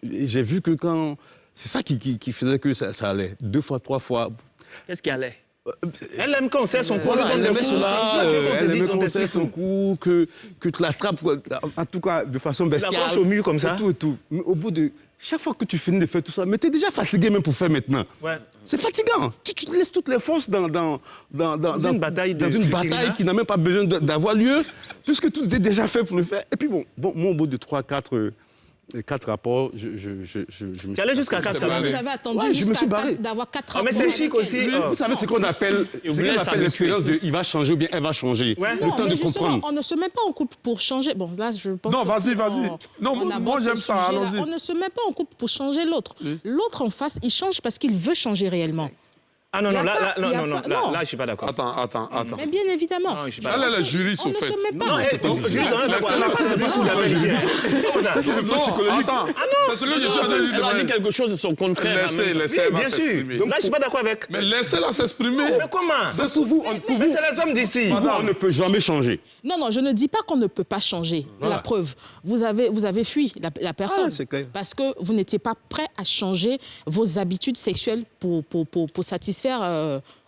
Speaker 4: J'ai vu que quand... C'est ça qui faisait que ça allait. 2 fois, 3 fois.
Speaker 10: Qu'est-ce qui allait?
Speaker 8: Elle aime qu'on serre son cou.
Speaker 4: Elle aime qu'on serre son cou, que tu l'attrapes, en tout cas, de façon bestiale.
Speaker 8: Tu l'approches au mur comme ça.
Speaker 4: Et tout. Mais au bout de... Chaque fois que tu finis de faire tout ça, mais tu es déjà fatigué même pour faire maintenant. Ouais. C'est fatigant. Tu te laisses toutes les forces dans une bataille qui n'a même pas besoin d'avoir lieu, puisque tout est déjà fait pour le faire. Et puis bon moi, au bout de 3-4 rapports, je me
Speaker 8: Tu allais jusqu'à 4 rapports.
Speaker 7: Vous avez attendu jusqu'à d'avoir 4 rapports.
Speaker 8: Mais c'est chic aussi.
Speaker 4: Vous savez ce qu'on appelle l'expérience de il va changer ou bien elle va changer.
Speaker 7: Ouais.
Speaker 4: Le temps de comprendre.
Speaker 7: On ne se met pas en couple pour changer. Bon, là, je pense
Speaker 6: non, vas-y. Non, moi, j'aime ça. Allons-y.
Speaker 7: On ne se met pas en couple pour changer l'autre. L'autre en face, il change parce qu'il veut changer réellement.
Speaker 8: Ah non,
Speaker 7: Il y
Speaker 8: non,
Speaker 7: a
Speaker 8: là,
Speaker 7: pas-
Speaker 8: là,
Speaker 7: il y a
Speaker 8: non, non,
Speaker 7: pas-
Speaker 8: là,
Speaker 7: non.
Speaker 8: là, je suis pas d'accord.
Speaker 6: Attends.
Speaker 7: Mais bien évidemment.
Speaker 8: Non, je suis pas
Speaker 6: Elle est
Speaker 8: d'accord.
Speaker 6: la juriste,
Speaker 7: On
Speaker 6: au
Speaker 7: ne
Speaker 6: fait.
Speaker 7: se met pas.
Speaker 8: Non, juste, on va voir.
Speaker 6: laissez-la,
Speaker 8: Ça, c'est
Speaker 6: laissez-la.
Speaker 8: ce qu'on appelle ici.
Speaker 6: Non, attends. C'est ce que je suis en train de lui
Speaker 10: Elle a dit
Speaker 6: demander.
Speaker 10: quelque chose de son contraire.
Speaker 6: Laissez,
Speaker 10: elle.
Speaker 6: laissez,
Speaker 8: Oui,
Speaker 6: elle va
Speaker 8: bien sûr.
Speaker 6: s'exprimer.
Speaker 8: Donc là, je suis pas d'accord avec.
Speaker 6: Mais laissez-la s'exprimer.
Speaker 8: Mais comment?
Speaker 4: Donc, pour vous,
Speaker 8: Mais c'est les hommes d'ici.
Speaker 4: pour vous, on ne peut jamais changer.
Speaker 7: Non, je ne dis pas qu'on ne peut pas changer.
Speaker 4: Voilà.
Speaker 7: La preuve, vous avez fui la personne.
Speaker 4: Ah, c'est clair.
Speaker 7: Parce que vous n'étiez pas prêt à changer vos habitudes sexuelles pour satisfaire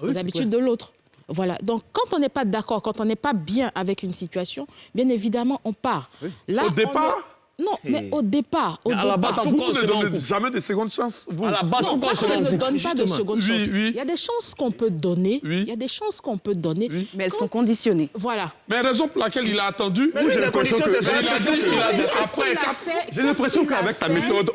Speaker 4: oui,
Speaker 7: les
Speaker 4: c'est
Speaker 7: habitudes de l'autre. Voilà. Donc, quand on n'est pas d'accord, quand on n'est pas bien avec une situation, bien évidemment, on part. Là,
Speaker 6: Au départ?
Speaker 7: Non, mais au départ.
Speaker 10: Mais à la base,
Speaker 6: Attends,
Speaker 10: pourquoi
Speaker 6: vous
Speaker 10: on
Speaker 6: ne
Speaker 10: se met en
Speaker 6: donnez
Speaker 10: couple?
Speaker 6: jamais de seconde chance, vous.
Speaker 10: À la base,
Speaker 7: Non,
Speaker 10: pourquoi on
Speaker 7: pas
Speaker 10: se met
Speaker 7: qu'on
Speaker 10: en
Speaker 7: ne
Speaker 10: couple?
Speaker 7: donne pas de
Speaker 10: Justement.
Speaker 7: seconde chance.
Speaker 6: Oui.
Speaker 7: Il y a des chances qu'on peut donner.
Speaker 6: Oui.
Speaker 7: Il y a des chances qu'on peut donner.
Speaker 6: Oui.
Speaker 9: Mais elles sont
Speaker 7: Quand-
Speaker 9: conditionnées.
Speaker 7: Voilà.
Speaker 6: Mais raison pour laquelle il a attendu.
Speaker 8: Mais oui,
Speaker 4: j'ai
Speaker 8: la
Speaker 4: l'impression
Speaker 8: condition,
Speaker 4: que-
Speaker 8: c'est ça.
Speaker 6: il a
Speaker 8: c'est
Speaker 6: dit,
Speaker 8: sûr que-
Speaker 6: il a dit
Speaker 7: Qu'est-ce
Speaker 6: après
Speaker 7: qu'il a
Speaker 6: 4.
Speaker 7: fait
Speaker 4: J'ai l'impression
Speaker 7: Qu'est-ce qu'il a
Speaker 4: qu'avec ta
Speaker 7: fait
Speaker 4: méthode,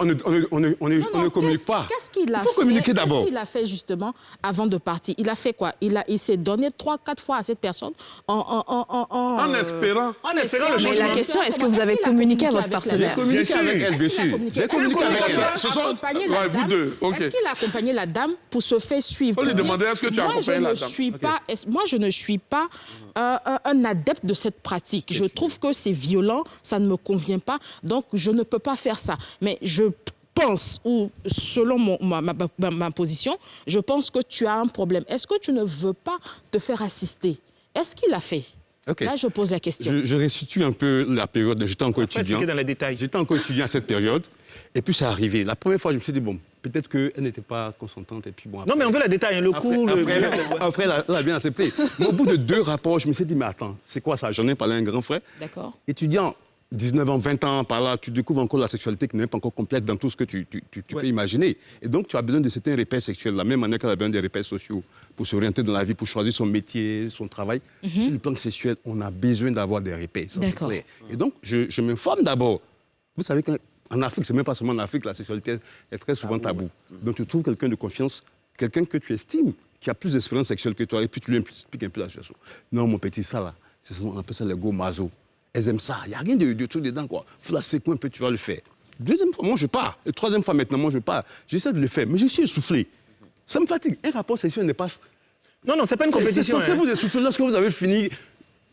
Speaker 4: on ne communique pas.
Speaker 7: Qu'est-ce qu'il a
Speaker 4: Il faut
Speaker 7: fait
Speaker 4: communiquer d'abord.
Speaker 7: Qu'est-ce qu'il a fait justement avant de partir? Il a fait quoi? Il s'est donné 3-4 fois à cette personne
Speaker 6: En espérant.
Speaker 8: En espérant le
Speaker 9: Mais
Speaker 8: changement.
Speaker 9: la question, est-ce que vous avez communiqué à votre
Speaker 4: J'ai
Speaker 9: partenaire?
Speaker 4: communiqué
Speaker 8: sûr.
Speaker 4: avec elle, bien sûr. J'ai communiqué avec elle.
Speaker 6: Ce sont- Ouais, vous deux, ok.
Speaker 7: Est-ce qu'il a accompagné la dame pour se faire suivre?
Speaker 6: Faut lui
Speaker 7: pour dire,
Speaker 6: demander, est-ce que tu as
Speaker 7: moi,
Speaker 6: accompagné
Speaker 7: je
Speaker 6: la
Speaker 7: ne
Speaker 6: dame?
Speaker 7: suis pas, moi, je ne suis pas un adepte de cette pratique. Je trouve que c'est violent, ça ne me convient pas, donc je ne peux pas faire ça. Mais je pense, ou selon ma position, je pense que tu as un problème. Est-ce que tu ne veux pas te faire assister? Est-ce qu'il a fait?
Speaker 4: Ok.
Speaker 7: Là, je pose la question.
Speaker 4: Je restitue un peu la période. J'étais encore
Speaker 8: Faut
Speaker 4: étudiant.
Speaker 8: expliquer dans les détails.
Speaker 4: J'étais encore étudiant à cette période. Et puis, c'est arrivé. La première fois, je me suis dit, bon, peut-être qu'elle n'était pas consentante. Et puis, bon,
Speaker 8: Non, mais on veut les détails, hein, le coup, le...
Speaker 4: après, elle a bien accepté. Mais au bout de 2 rapports, je me suis dit, mais attends, c'est quoi ça? J'en ai parlé à un grand frère.
Speaker 7: D'accord.
Speaker 4: Étudiant, 19 ans, 20 ans, par là, tu découvres encore la sexualité qui n'est pas encore complète dans tout ce que tu peux imaginer. Et donc, tu as besoin de certains repères sexuels, de la même manière qu'elle a besoin des repères sociaux pour s'orienter dans la vie, pour choisir son métier, son travail. Sur le plan sexuel, on a besoin d'avoir des repères. Ça, c'est
Speaker 7: D'accord.
Speaker 4: clair. Et donc, je m'informe d'abord. Vous savez qu'en Afrique, c'est même pas seulement en Afrique, la sexualité est très souvent tabou. Donc, tu trouves quelqu'un de confiance, quelqu'un que tu estimes, qui a plus d'expérience sexuelle que toi, et puis tu lui expliques un peu la situation. Non, mon petit, ça là, on appelle ça les go maso. Elles aiment ça. Il n'y a rien de truc dedans, quoi. Il faut la secouer un peu, tu vas le faire. Deuxième fois, moi, je pars. Et troisième fois, maintenant, moi, je pars. J'essaie de le faire, mais je suis essoufflé. Ça me fatigue. Un rapport sexuel n'est pas...
Speaker 8: Non, c'est pas une
Speaker 4: C'est
Speaker 8: compétition.
Speaker 4: censé
Speaker 8: hein.
Speaker 4: vous essouffler lorsque vous avez fini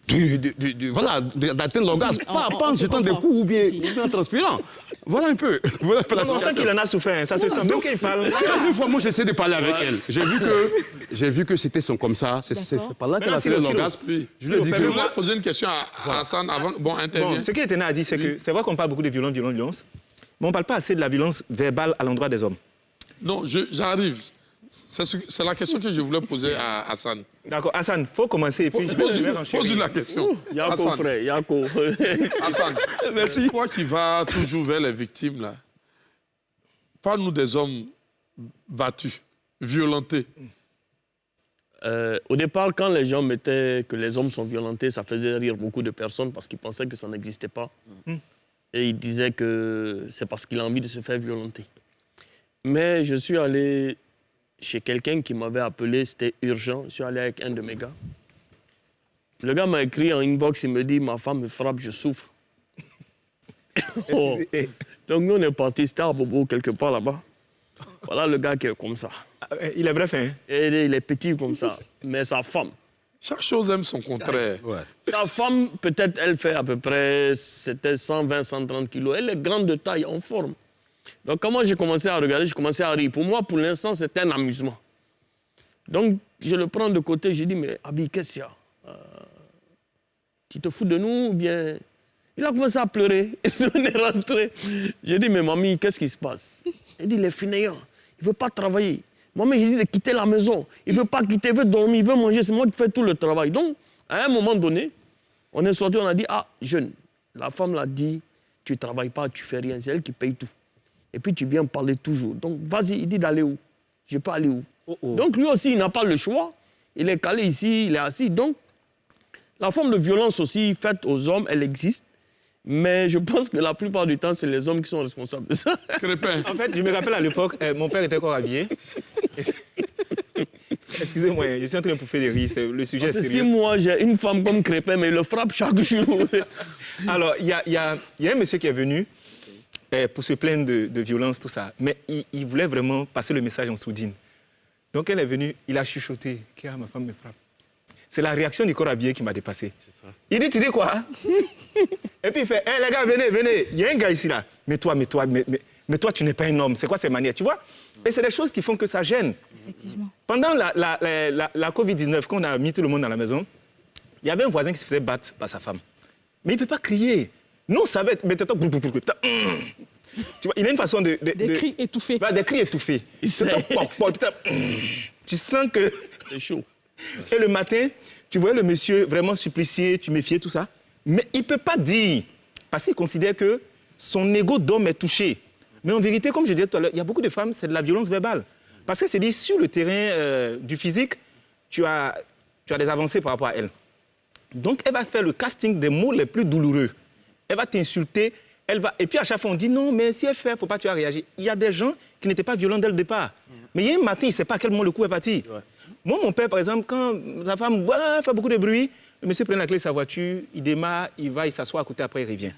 Speaker 4: d'atteindre l'orgasme. Pas en jetant des coups ou bien en transpirant. Voilà un peu. Voilà un peu la
Speaker 8: On sent
Speaker 4: situation.
Speaker 8: qu'il en a souffert, hein, ça se sent. Même quand il parle...
Speaker 4: La dernière fois, moi, j'essaie de parler avec elle. J'ai vu que c'était comme ça. C'est par là qu'elle a
Speaker 8: Maintenant,
Speaker 4: fait
Speaker 8: Silo,
Speaker 4: l'orgasme. Je lui ai dit
Speaker 6: Je
Speaker 4: que...
Speaker 6: voulais poser une question à Hassan avant. Bon, intervient.
Speaker 8: Bon, ce que Etena a dit, c'est que c'est vrai qu'on parle beaucoup de violence, mais on ne parle pas assez de la violence verbale à l'endroit des hommes.
Speaker 6: Non, j'arrive. C'est la question que je voulais poser à Hassan.
Speaker 8: D'accord, Hassan, il faut commencer et puis je vais renchérir.
Speaker 6: Pose-lui la question.
Speaker 10: Yako,
Speaker 6: Hassan,
Speaker 10: frère, Yako.
Speaker 6: Hassan, merci. Toi qui vas toujours vers les victimes, là, parle-nous des hommes battus, violentés.
Speaker 10: Au départ, quand les gens mettaient que les hommes sont violentés, ça faisait rire beaucoup de personnes parce qu'ils pensaient que ça n'existait pas. Et ils disaient que c'est parce qu'il a envie de se faire violenter. Mais je suis allé chez quelqu'un qui m'avait appelé, c'était urgent. Je suis allé avec un de mes gars. Le gars m'a écrit en inbox, il me dit « Ma femme me frappe, je souffre. » Oh. Donc nous, on est partis, c'était à Bobo, quelque part là-bas. Voilà le gars qui est comme ça.
Speaker 8: Il est bref, hein?
Speaker 10: Et il est petit comme ça. Mais sa femme,
Speaker 6: Chaque chose aime son contraire.
Speaker 4: Ouais.
Speaker 10: sa femme, peut-être, elle fait à peu près, c'était 120, 130 kilos. Elle est grande de taille, en forme. Donc, quand moi, j'ai commencé à regarder, j'ai commencé à rire. Pour moi, pour l'instant, c'était un amusement. Donc, je le prends de côté, je dis, mais Abi, qu'est-ce qu'il y a Tu te fous de nous ou bien... Il a commencé à pleurer. On est rentré. J'ai dit, mais mamie, qu'est-ce qui se passe? Il dit, il est fainéant. Il ne veut pas travailler. Mamie, j'ai dit de quitter la maison. Il ne veut pas quitter, il veut dormir, il veut manger. C'est moi qui fais tout le travail. Donc, à un moment donné, on est sorti, on a dit, ah, jeune, la femme l'a dit, tu ne travailles pas, tu ne fais rien. C'est elle qui paye tout. Et puis, tu viens parler toujours. Donc, vas-y, il dit d'aller où? Je ne peux aller où? Donc, lui aussi, il n'a pas le choix. Il est calé ici, il est assis. Donc, la forme de violence aussi faite aux hommes, elle existe. Mais je pense que la plupart du temps, c'est les hommes qui sont responsables de ça.
Speaker 6: Crépin.
Speaker 8: En fait, je me rappelle à l'époque, mon père était encore habillé. Excusez-moi, je suis en train de pouffer des rires, le sujet est
Speaker 10: Parce que si
Speaker 8: sérieux.
Speaker 10: moi, j'ai une femme comme Crépin, mais il le frappe chaque jour.
Speaker 8: Alors, il y a un monsieur qui est venu pour se plaindre de violence, tout ça. Mais il voulait vraiment passer le message en sourdine. Donc elle est venue, il a chuchoté. Kéa, ma femme me frappe. C'est la réaction du corps habillé qui m'a dépassé. Il dit, tu dis quoi? Et puis il fait, hé les gars, venez. Il y a un gars ici là. Mais toi, tu n'es pas un homme. C'est quoi ces manières, tu vois? Et c'est des choses qui font que ça gêne.
Speaker 7: Effectivement.
Speaker 8: Pendant la Covid-19, quand on a mis tout le monde dans la maison, il y avait un voisin qui se faisait battre par sa femme. Mais il ne peut pas crier. Nous, on savait... Tu vois, il a une façon de...
Speaker 7: Des cris étouffés.
Speaker 8: Des cris étouffés. Tu sens que...
Speaker 10: C'est chaud.
Speaker 8: Et le matin, tu voyais le monsieur vraiment supplicié, tu méfiais, tout ça. Mais il ne peut pas dire, parce qu'il considère que son ego d'homme est touché. Mais en vérité, comme je disais tout à l'heure, il y a beaucoup de femmes, c'est de la violence verbale. Parce que c'est dit, sur le terrain du physique, tu as des avancées par rapport à elle. Donc, elle va faire le casting des mots les plus douloureux. Elle va t'insulter, et puis à chaque fois, on dit non, mais si elle fait, il ne faut pas que tu aies réagi. Il y a des gens qui n'étaient pas violents dès le départ. Mais il y a un matin, il ne sait pas à quel moment le coup est parti. Ouais. Moi, mon père, par exemple, quand sa femme fait beaucoup de bruit, le monsieur prend la clé de sa voiture, il démarre, il va, il s'assoit à côté, après il revient.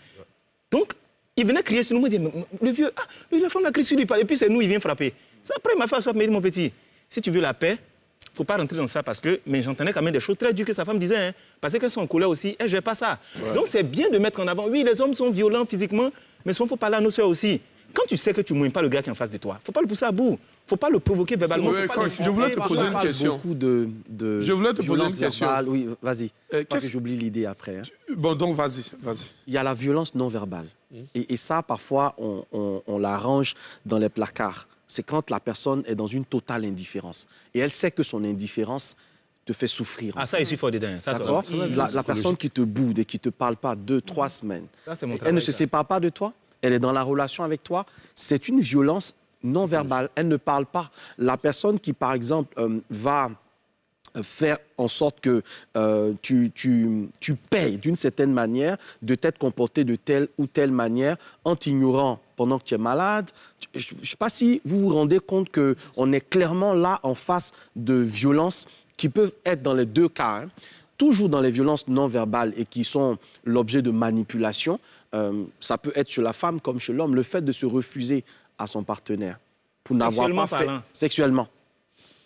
Speaker 8: Donc, il venait crier sur nous, il dit, le vieux, la femme l'a crié sur lui, et puis c'est nous, il vient frapper. Ça, après, il m'a fait asseoir, il m'a dit, mon petit, si tu veux la paix, il ne faut pas rentrer dans ça, parce que, mais j'entendais quand même des choses très dures que sa femme disait, hein, parce qu'elles sont en colère aussi, elle ne gère pas ça. Ouais. Donc, c'est bien de mettre en avant, oui, les hommes sont violents physiquement, mais il faut parler à nos soeurs aussi. Quand tu sais que tu ne mouilles pas le gars qui est en face de toi, il ne faut pas le pousser à bout. Il ne faut pas le provoquer verbalement.
Speaker 6: Je voulais te poser une question.
Speaker 2: Je voulais te poser une question.
Speaker 6: Oui,
Speaker 2: vas-y. Pas que j'oublie l'idée après. Hein.
Speaker 6: Bon, donc vas-y.
Speaker 2: Il y a la violence non verbale. Et ça, parfois, on la range dans les placards. C'est quand la personne est dans une totale indifférence. Et elle sait que son indifférence te fait souffrir.
Speaker 8: Ah, ça, il suffit fort dedans.
Speaker 2: D'accord. La personne qui te boude et qui ne te parle pas 2-3 semaines, ça, c'est mon travail, elle ne se sépare pas de toi. Elle est dans la relation avec toi, c'est une violence non verbale. Elle ne parle pas. La personne qui, par exemple, va faire en sorte que tu payes d'une certaine manière de t'être comporté de telle ou telle manière en t'ignorant pendant que tu es malade. Je ne sais pas si vous vous rendez compte qu'on est clairement là en face de violences qui peuvent être dans les deux cas. Hein. Toujours dans les violences non verbales et qui sont l'objet de manipulation, ça peut être chez la femme comme chez l'homme, le fait de se refuser à son partenaire pour n'avoir pas fait sexuellement,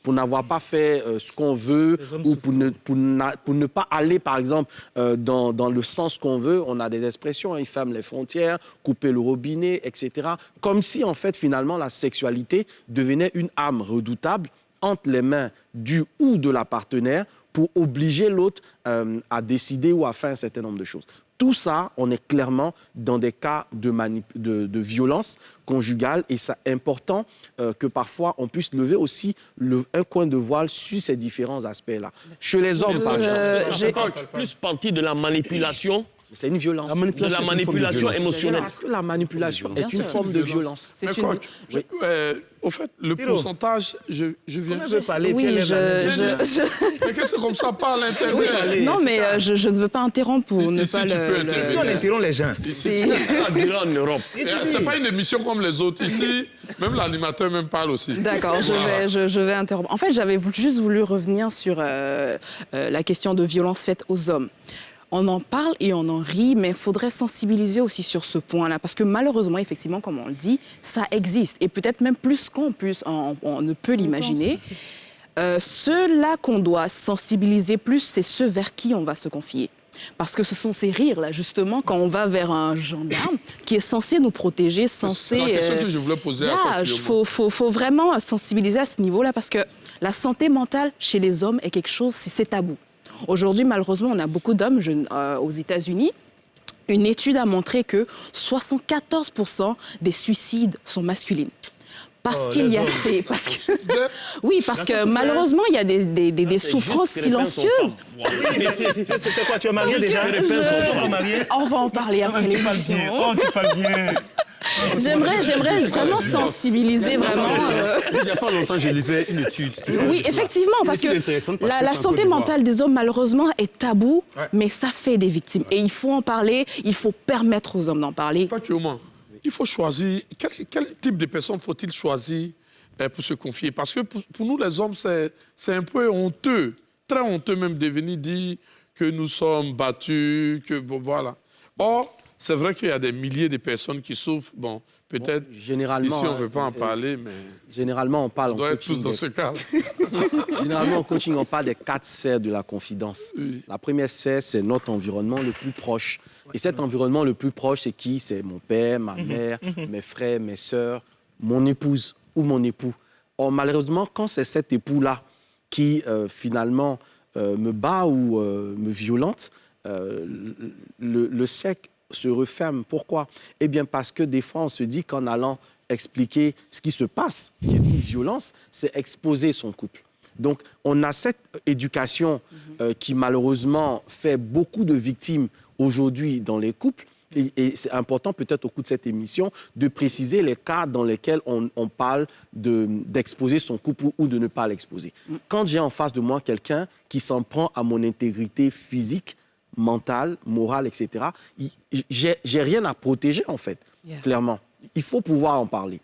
Speaker 2: pour n'avoir pas fait ce qu'on veut ou pour ne pas aller, par exemple, dans le sens qu'on veut. On a des expressions, hein, ils ferment les frontières, couper le robinet, etc. Comme si, en fait, finalement, la sexualité devenait une arme redoutable entre les mains du ou de la partenaire pour obliger l'autre à décider ou à faire un certain nombre de choses. Tout ça, on est clairement dans des cas de violence conjugale et c'est important que parfois on puisse lever aussi un coin de voile sur ces différents aspects-là. Chez les hommes, par exemple.
Speaker 10: J'ai plus partie de la manipulation.
Speaker 2: C'est une violence.
Speaker 10: De la manipulation émotionnelle.
Speaker 2: Parce que la manipulation est une forme de violence.
Speaker 6: Au fait, le pourcentage, je viens...
Speaker 8: On veut parler.
Speaker 9: Oui,
Speaker 6: Mais qu'est-ce que c'est comme ça, pas à l'intérieur?
Speaker 9: Non, mais je ne veux pas interrompre pour ne pas le...
Speaker 8: Ici, on interrompt les gens.
Speaker 6: Ici, en Europe. C'est pas une émission comme les autres. Ici, même l'animateur même parle aussi.
Speaker 9: D'accord, je vais interrompre. En fait, j'avais juste voulu revenir sur la question de violence faite aux hommes. On en parle et on en rit, mais il faudrait sensibiliser aussi sur ce point-là. Parce que malheureusement, effectivement, comme on le dit, ça existe. Et peut-être même plus qu'on ne peut l'imaginer. Ceux-là qu'on doit sensibiliser plus, c'est ceux vers qui on va se confier. Parce que ce sont ces rires-là, justement, quand on va vers un gendarme qui est censé nous protéger, censé...
Speaker 6: C'est la question que je voulais poser à
Speaker 9: Il faut vraiment sensibiliser à ce niveau-là parce que la santé mentale chez les hommes est quelque chose, c'est tabou. Aujourd'hui, malheureusement, on a beaucoup d'hommes aux États-Unis. Une étude a montré que 74% des suicides sont masculines. Parce qu'il y a ces... Oui, parce que malheureusement, il y a des souffrances silencieuses.
Speaker 8: C'est quoi, tu es marié déjà?
Speaker 9: On va en parler après l'émission.
Speaker 8: Oh, tu parles bien.
Speaker 9: J'aimerais vraiment sensibiliser vraiment...
Speaker 4: Il n'y a pas longtemps, je lisais une étude.
Speaker 9: Oui, effectivement, parce que la santé mentale des hommes, malheureusement, est tabou, mais ça fait des victimes. Et il faut en parler, il faut permettre aux hommes d'en parler.
Speaker 6: Il faut choisir, quel type de personne faut-il choisir pour se confier? Parce que pour nous, les hommes, c'est un peu honteux, très honteux même de venir dire que nous sommes battus, que bon, voilà. Or, C'est vrai qu'il y a des milliers de personnes qui souffrent. Bon, peut-être,
Speaker 2: généralement,
Speaker 6: ici, on ne veut pas en parler, mais
Speaker 2: généralement, on parle
Speaker 6: on doit être tous dans ce cas.
Speaker 2: Généralement, en coaching, on parle des 4 sphères de la confidence.
Speaker 6: Oui.
Speaker 2: La première sphère, c'est notre environnement le plus proche. Et cet environnement le plus proche, c'est qui? C'est mon père, ma mère, mes frères, mes sœurs, mon épouse ou mon époux. Or, malheureusement, quand c'est cet époux-là qui, finalement, me bat ou me violente, le cercle se referme. Pourquoi? Eh bien, parce que des fois, on se dit qu'en allant expliquer ce qui se passe, qui est une violence, c'est exposer son couple. Donc, on a cette éducation qui, malheureusement, fait beaucoup de victimes aujourd'hui dans les couples. Et c'est important, peut-être au cours de cette émission, de préciser les cas dans lesquels on parle d'exposer son couple ou de ne pas l'exposer. Quand j'ai en face de moi quelqu'un qui s'en prend à mon intégrité physique, mentale, morale, etc., j'ai rien à protéger, en fait, clairement. Il faut pouvoir en parler.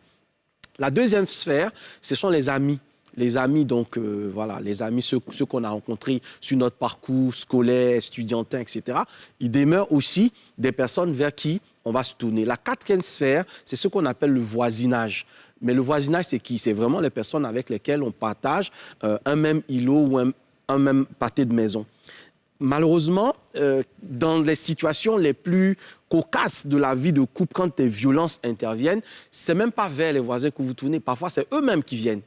Speaker 2: La deuxième sphère, ce sont les amis. Les amis, donc, voilà, les amis, ceux qu'on a rencontrés sur notre parcours scolaire, estudiantin, etc. Il demeure aussi des personnes vers qui on va se tourner. La quatrième sphère, c'est ce qu'on appelle le voisinage. Mais le voisinage, c'est qui? C'est vraiment les personnes avec lesquelles on partage un même îlot ou un même pâté de maison. Malheureusement, dans les situations les plus cocasses de la vie de couple, quand des violences interviennent, c'est même pas vers les voisins que vous tournez. Parfois, c'est eux-mêmes qui viennent.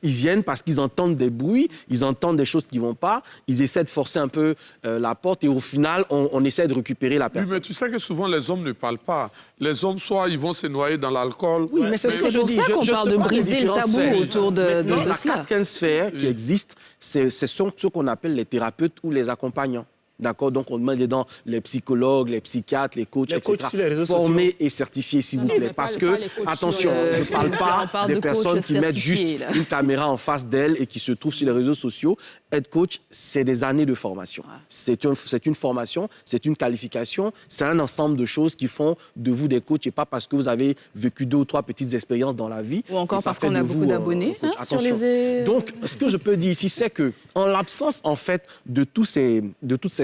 Speaker 2: Ils viennent parce qu'ils entendent des bruits, ils entendent des choses qui ne vont pas, ils essaient de forcer un peu la porte et au final, on essaie de récupérer la personne.
Speaker 6: Oui, mais tu sais que souvent, les hommes ne parlent pas. Les hommes, soit ils vont se noyer dans l'alcool.
Speaker 2: Oui, mais c'est
Speaker 9: pour ça qu'on parle de briser le tabou autour de cela.
Speaker 2: La quatrième sphère qui existe, ce sont ceux qu'on appelle les thérapeutes ou les accompagnants. D'accord? Donc, on demande dedans les psychologues, les psychiatres, les coachs, etc. Formés et certifiés, s'il vous plaît. Parce que, attention, je ne parle pas des personnes qui mettent juste une caméra en face d'elles et qui se trouvent sur les réseaux sociaux. Être coach, c'est des années de formation. C'est une formation, c'est une qualification, c'est un ensemble de choses qui font de vous des coachs et pas parce que vous avez vécu 2 ou 3 petites expériences dans la vie.
Speaker 9: Ou encore parce qu'on a beaucoup d'abonnés sur les...
Speaker 2: Donc, ce que je peux dire ici, c'est que en l'absence, en fait, de toutes ces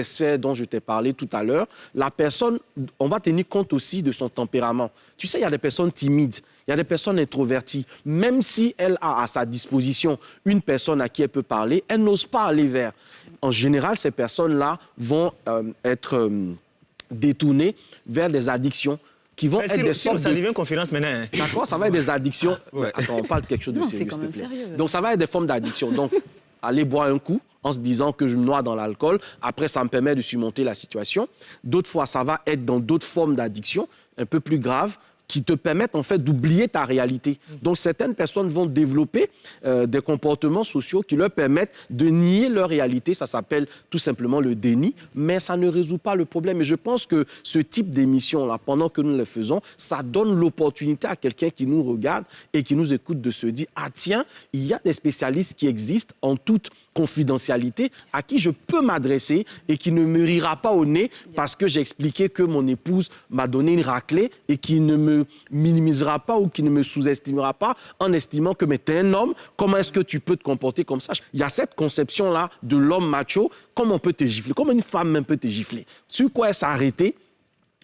Speaker 2: sphères dont je t'ai parlé tout à l'heure, la personne, on va tenir compte aussi de son tempérament. Tu sais, il y a des personnes timides, il y a des personnes introverties. Même si elle a à sa disposition une personne à qui elle peut parler, elle n'ose pas aller vers. En général, ces personnes-là vont être détournées vers des addictions qui vont être des sortes
Speaker 8: ça devient une conférence maintenant.
Speaker 2: D'accord, ça va être des addictions. Attends, on parle de quelque chose de sérieux, s'il te plaît. Donc, ça va être des formes d'addiction. Donc, aller boire un coup en se disant que je me noie dans l'alcool. Après, ça me permet de surmonter la situation. D'autres fois, ça va être dans d'autres formes d'addiction, un peu plus graves, qui te permettent en fait d'oublier ta réalité. Donc certaines personnes vont développer des comportements sociaux qui leur permettent de nier leur réalité. Ça s'appelle tout simplement le déni, mais ça ne résout pas le problème. Et je pense que ce type d'émission-là, pendant que nous les faisons, ça donne l'opportunité à quelqu'un qui nous regarde et qui nous écoute de se dire « Ah tiens, il y a des spécialistes qui existent en toute confidentialité à qui je peux m'adresser et qui ne me rira pas au nez parce que j'ai expliqué que mon épouse m'a donné une raclée et qui ne me minimisera pas ou qui ne me sous-estimera pas en estimant que mais t'es un homme, comment est-ce que tu peux te comporter comme ça? Il y a cette conception-là de l'homme macho, comment on peut te gifler, comment une femme même peut te gifler. Sur quoi elle s'est arrêtée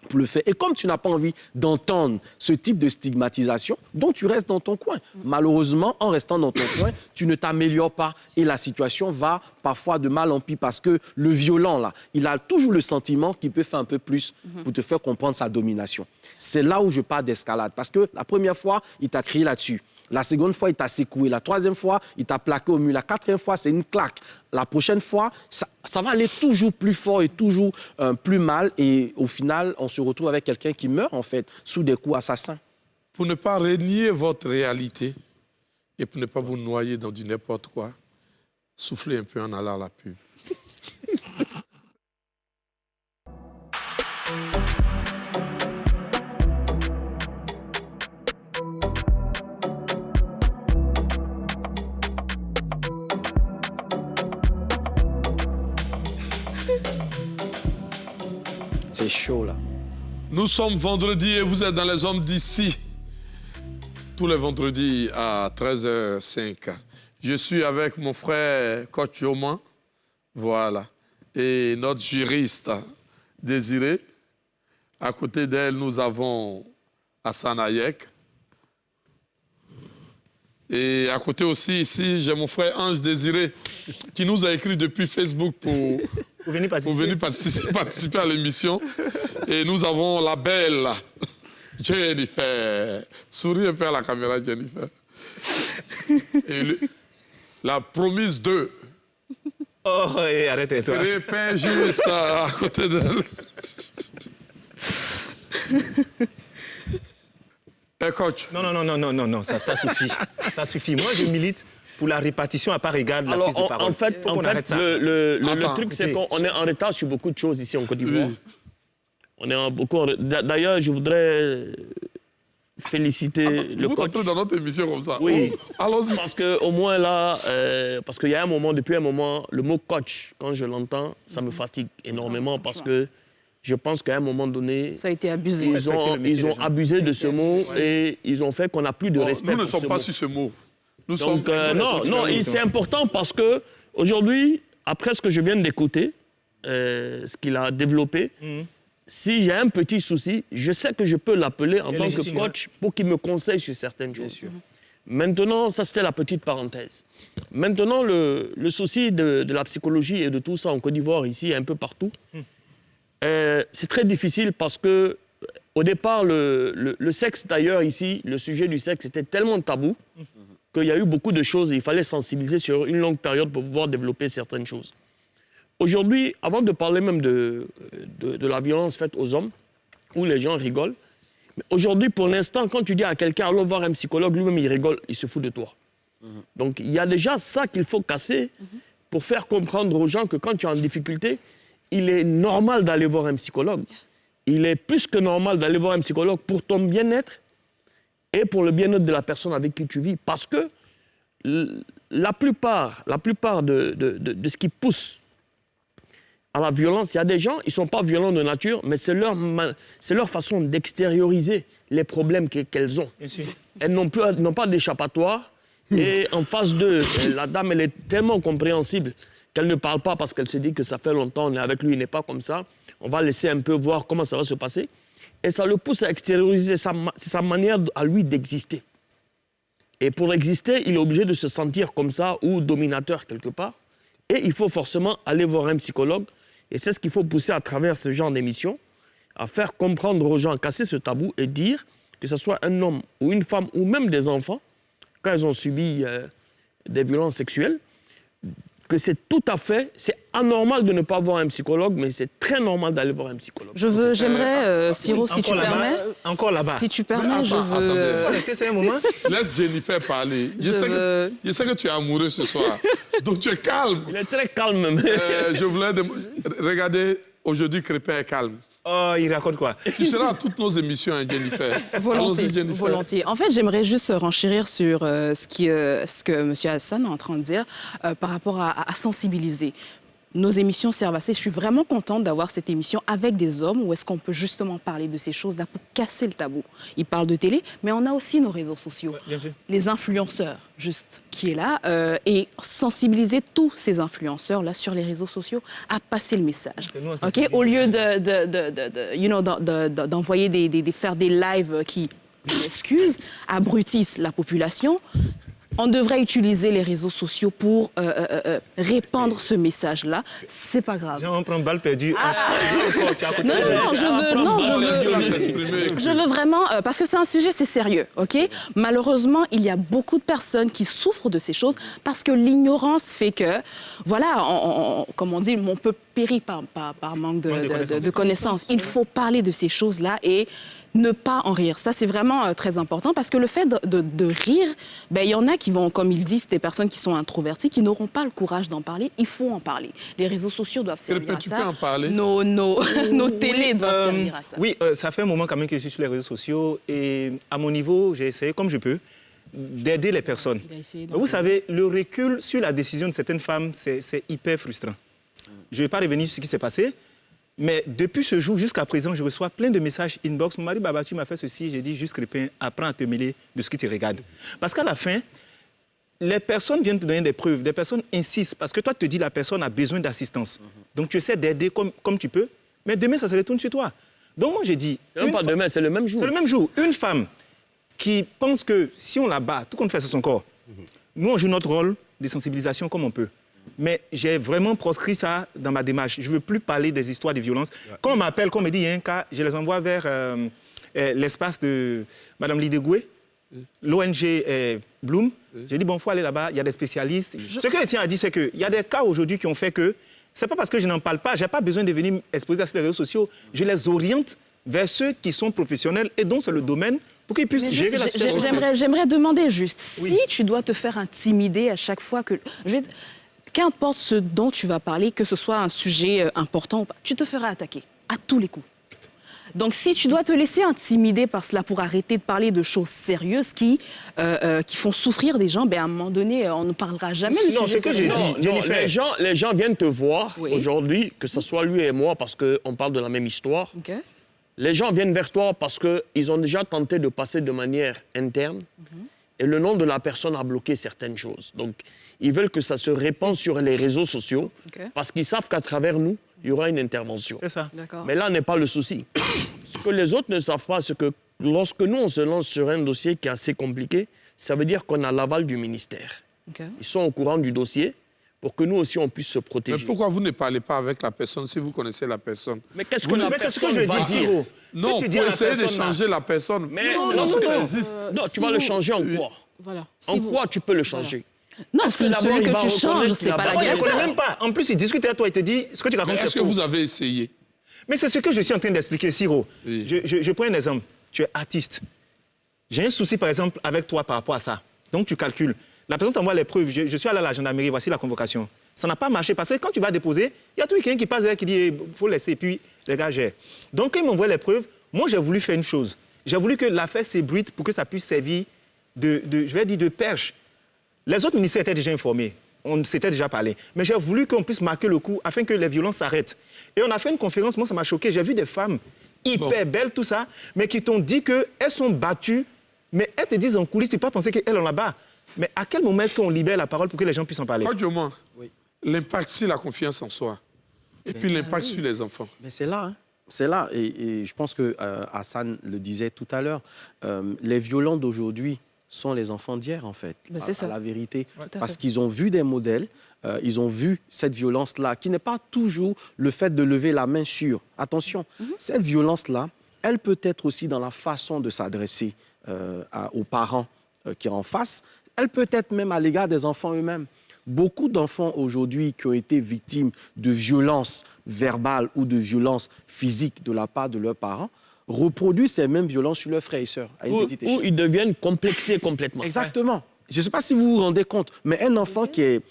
Speaker 2: pour le faire. Et comme tu n'as pas envie d'entendre ce type de stigmatisation, donc tu restes dans ton coin. Malheureusement, en restant dans ton coin, tu ne t'améliores pas et la situation va parfois de mal en pis parce que le violent, là, il a toujours le sentiment qu'il peut faire un peu plus pour te faire comprendre sa domination. C'est là où je parle d'escalade parce que la première fois, il t'a crié là-dessus. La seconde fois, il t'a secoué. La troisième fois, il t'a plaqué au mur. La quatrième fois, c'est une claque. La prochaine fois, ça va aller toujours plus fort et toujours plus mal. Et au final, on se retrouve avec quelqu'un qui meurt, en fait, sous des coups assassins.
Speaker 6: Pour ne pas renier votre réalité et pour ne pas vous noyer dans du n'importe quoi, soufflez un peu en allant à la pub.
Speaker 2: C'est chaud, là.
Speaker 6: Nous sommes vendredi et vous êtes dans les hommes d'ici. Tous les vendredis à 13h05. Je suis avec mon frère Coach Yoman. Voilà. Et notre juriste Désiré. À côté d'elle, nous avons Hassan Hayek. Et à côté aussi, ici, j'ai mon frère Ange Désiré qui nous a écrit depuis Facebook pour venir participer à l'émission. Et nous avons la belle Jennifer. Souris un peu à la caméra, Jennifer. Et la promise 2.
Speaker 8: Oh, arrête-toi.
Speaker 6: Crépin juste à côté d'elle. Coach.
Speaker 8: Non, ça suffit. Ça suffit. Moi, je milite pour la répartition à part égale de la prise de parole.
Speaker 10: En fait, le truc, c'est qu'on est en retard sur beaucoup de choses ici en Côte d'Ivoire. Oui. On est beaucoup D'ailleurs, je voudrais féliciter le coach.
Speaker 6: Vous dans notre émission comme ça.
Speaker 10: Oui.
Speaker 6: Allons-y.
Speaker 10: Parce qu'au moins là, parce qu'il y a depuis un moment, le mot coach, quand je l'entends, ça me fatigue énormément parce que je pense qu'à un moment donné...
Speaker 9: Ça a été abusé.
Speaker 10: Ils ont abusé de ce mot et ils ont fait qu'on n'a plus de respect
Speaker 6: pour ce mot. Nous ne sommes pas sur ce mot.
Speaker 10: C'est important parce qu'aujourd'hui, après ce que je viens d'écouter, ce qu'il a développé, s'il y a un petit souci, je sais que je peux l'appeler en tant que coach pour qu'il me conseille sur certaines choses. Maintenant, ça c'était la petite parenthèse. Maintenant, le souci de la psychologie et de tout ça en Côte d'Ivoire, ici, un peu partout, c'est très difficile parce que, au départ, le sexe, d'ailleurs, ici, le sujet du sexe était tellement tabou qu'il y a eu beaucoup de choses et il fallait sensibiliser sur une longue période pour pouvoir développer certaines choses. Aujourd'hui, avant de parler même de la violence faite aux hommes, où les gens rigolent, aujourd'hui, pour l'instant, quand tu dis à quelqu'un « allons voir un psychologue », lui-même, il rigole, il se fout de toi. Donc, il y a déjà ça qu'il faut casser pour faire comprendre aux gens que quand tu es en difficulté, il est normal d'aller voir un psychologue. Il est plus que normal d'aller voir un psychologue pour ton bien-être et pour le bien-être de la personne avec qui tu vis. Parce que la plupart de ce qui pousse à la violence, il y a des gens, ils ne sont pas violents de nature, mais c'est leur façon d'extérioriser les problèmes qu'elles ont. Elles n'ont pas d'échappatoire. Et en face d'eux, la dame, elle est tellement compréhensible qu'elle ne parle pas parce qu'elle se dit que ça fait longtemps, on est avec lui, il n'est pas comme ça. On va laisser un peu voir comment ça va se passer. Et ça le pousse à extérioriser sa manière à lui d'exister. Et pour exister, il est obligé de se sentir comme ça ou dominateur quelque part. Et il faut forcément aller voir un psychologue. Et c'est ce qu'il faut pousser à travers ce genre d'émission, à faire comprendre aux gens, casser ce tabou et dire que ce soit un homme ou une femme ou même des enfants, quand ils ont subi des violences sexuelles, que c'est tout à fait, c'est anormal de ne pas voir un psychologue, mais c'est très normal d'aller voir un psychologue.
Speaker 9: J'aimerais, Siro, si tu permets...
Speaker 8: Encore là-bas.
Speaker 9: Si tu permets, je veux...
Speaker 8: Attendez, un moment.
Speaker 6: Laisse Jennifer parler. Je sais que tu es amoureux ce soir, donc tu es calme.
Speaker 10: Il est très calme même.
Speaker 6: Je voulais regarder, aujourd'hui, Crépin est calme.
Speaker 8: Oh, il raconte quoi?
Speaker 6: Tu seras à toutes nos émissions, hein, Jennifer.
Speaker 9: Volontiers. En fait, j'aimerais juste renchérir sur ce que M. Hassan est en train de dire par rapport à sensibiliser. Nos émissions servent à ça. Je suis vraiment contente d'avoir cette émission avec des hommes où est-ce qu'on peut justement parler de ces choses-là pour casser le tabou. Ils parlent de télé, mais on a aussi nos réseaux sociaux. Ouais, bien sûr. Les influenceurs, juste, qui est là, et sensibiliser tous ces influenceurs-là sur les réseaux sociaux à passer le message. Okay? Au lieu d'envoyer faire des lives qui, je m'excuse, abrutissent la population, on devrait utiliser les réseaux sociaux pour répandre ce message-là. C'est pas grave.
Speaker 8: On prend balle perdue.
Speaker 9: Je veux vraiment... parce que c'est un sujet, c'est sérieux, OK? Malheureusement, il y a beaucoup de personnes qui souffrent de ces choses parce que l'ignorance fait que, voilà, comme on dit, on peut périr par manque de connaissances. Il faut parler de ces choses-là et ne pas en rire. Ça, c'est vraiment très important parce que le fait de rire, ben, il y en a qui vont, comme ils disent, des personnes qui sont introverties, qui n'auront pas le courage d'en parler. Il faut en parler. Les réseaux sociaux doivent servir à ça.
Speaker 6: Tu peux en parler?
Speaker 9: Nos télés doivent servir à ça.
Speaker 8: Oui, ça fait un moment quand même que je suis sur les réseaux sociaux et à mon niveau, j'ai essayé comme je peux d'aider les personnes. Vous savez, le recul sur la décision de certaines femmes, c'est hyper frustrant. Je ne vais pas revenir sur ce qui s'est passé, mais depuis ce jour jusqu'à présent, je reçois plein de messages inbox. Mon mari, Baba, tu m'as fait ceci. J'ai dit, juste Crépin, apprends à te mêler de ce qui te regarde. Parce qu'à la fin, les personnes viennent te donner des preuves. Des personnes insistent parce que toi, tu te dis la personne a besoin d'assistance. Donc, tu essaies d'aider comme tu peux, mais demain, ça se retourne sur toi. Donc moi, j'ai dit...
Speaker 10: Même pas demain, c'est le même jour.
Speaker 8: C'est le même jour. Une femme qui pense que si on la bat, tout compte fait sur son corps, nous, on joue notre rôle de sensibilisation comme on peut. Mais j'ai vraiment proscrit ça dans ma démarche. Je ne veux plus parler des histoires de violence. Quand on m'appelle, quand on me dit il y a un cas, je les envoie vers l'espace de Mme Lidegoué, l'ONG Bloom. J'ai dit, bon, il faut aller là-bas, il y a des spécialistes. Ce que Etienne a dit, c'est qu'il y a des cas aujourd'hui qui ont fait que, ce n'est pas parce que je n'en parle pas, je n'ai pas besoin de venir exposer sur les réseaux sociaux. Je les oriente vers ceux qui sont professionnels et dont c'est le domaine pour qu'ils puissent gérer la situation.
Speaker 9: J'aimerais demander juste, si tu dois te faire intimider à chaque fois que... Qu'importe ce dont tu vas parler, que ce soit un sujet important ou pas, tu te feras attaquer à tous les coups. Donc, si tu dois te laisser intimider par cela pour arrêter de parler de choses sérieuses qui font souffrir des gens, ben, à un moment donné, on ne parlera jamais de
Speaker 8: Non, c'est que j'ai dit, Jennifer.
Speaker 10: Les gens viennent te voir aujourd'hui, que ce soit lui et moi, parce qu'on parle de la même histoire.
Speaker 9: Okay.
Speaker 10: Les gens viennent vers toi parce qu'ils ont déjà tenté de passer de manière interne. Et le nom de la personne a bloqué certaines choses. Donc, ils veulent que ça se répande sur les réseaux sociaux parce qu'ils savent qu'à travers nous, il y aura une intervention.
Speaker 8: C'est ça.
Speaker 10: Mais là n'est pas le souci. Ce que les autres ne savent pas, c'est que lorsque nous, on se lance sur un dossier qui est assez compliqué, ça veut dire qu'on a l'aval du ministère. Ils sont au courant du dossier pour que nous aussi, on puisse se protéger.
Speaker 6: Mais pourquoi vous ne parlez pas avec la personne si vous connaissez la personne?
Speaker 10: Mais qu'est-ce que la personne va dire?
Speaker 6: Non,
Speaker 8: si
Speaker 6: pour essayer de changer la personne.
Speaker 10: Mais
Speaker 6: non,
Speaker 10: tu vas le changer en quoi?
Speaker 7: Voilà.
Speaker 10: En quoi tu peux le changer?
Speaker 9: Non, c'est celui que tu changes, c'est pas
Speaker 8: Il ne
Speaker 9: l'agresseur.
Speaker 8: connaît même pas. En plus, il discute avec toi, il te dit ce que tu racontes.
Speaker 6: Est-ce que vous avez essayé?
Speaker 8: Mais c'est ce que je suis en train d'expliquer, Siro.
Speaker 6: Oui.
Speaker 8: Je prends un exemple. Tu es artiste. J'ai un souci, par exemple, avec toi par rapport à ça. Donc, tu calcules. La personne t'envoie les preuves. Je suis allé à la gendarmerie, voici la convocation. Ça n'a pas marché parce que quand tu vas déposer, il y a tout quelqu'un qui passe derrière qui dit il faut laisser, et puis les gars gèrent. Donc, quand ils m'envoient les preuves, moi, j'ai voulu faire une chose. J'ai voulu que l'affaire s'ébruite pour que ça puisse servir de perche. Les autres ministères étaient déjà informés. On s'était déjà parlé. Mais j'ai voulu qu'on puisse marquer le coup afin que les violences s'arrêtent. Et on a fait une conférence, moi, ça m'a choqué. J'ai vu des femmes hyper belles, tout ça, mais qui t'ont dit qu'elles sont battues, mais elles te disent en coulisses, tu ne peux pas penser qu'elles ont là-bas. Mais à quel moment est-ce qu'on libère la parole pour que les gens puissent en parler?
Speaker 6: L'impact sur la confiance en soi. Et puis l'impact sur les enfants.
Speaker 2: Mais c'est là, hein. C'est là. Et je pense que Hassan le disait tout à l'heure. Les violents d'aujourd'hui sont les enfants d'hier, en fait.
Speaker 9: C'est ça.
Speaker 2: La vérité. Parce
Speaker 9: fait.
Speaker 2: qu'ils ont vu des modèles, ils ont vu cette violence-là, qui n'est pas toujours le fait de lever la main sur. Attention, cette violence-là, elle peut être aussi dans la façon de s'adresser aux parents qui sont en face. Elle peut être même à l'égard des enfants eux-mêmes. Beaucoup d'enfants aujourd'hui qui ont été victimes de violences verbales ou de violences physiques de la part de leurs parents reproduisent ces mêmes violences sur leurs frères et sœurs à une petite échelle.
Speaker 10: Ou ils deviennent complexés complètement.
Speaker 2: Exactement. Je ne sais pas si vous vous rendez compte, mais un enfant qui est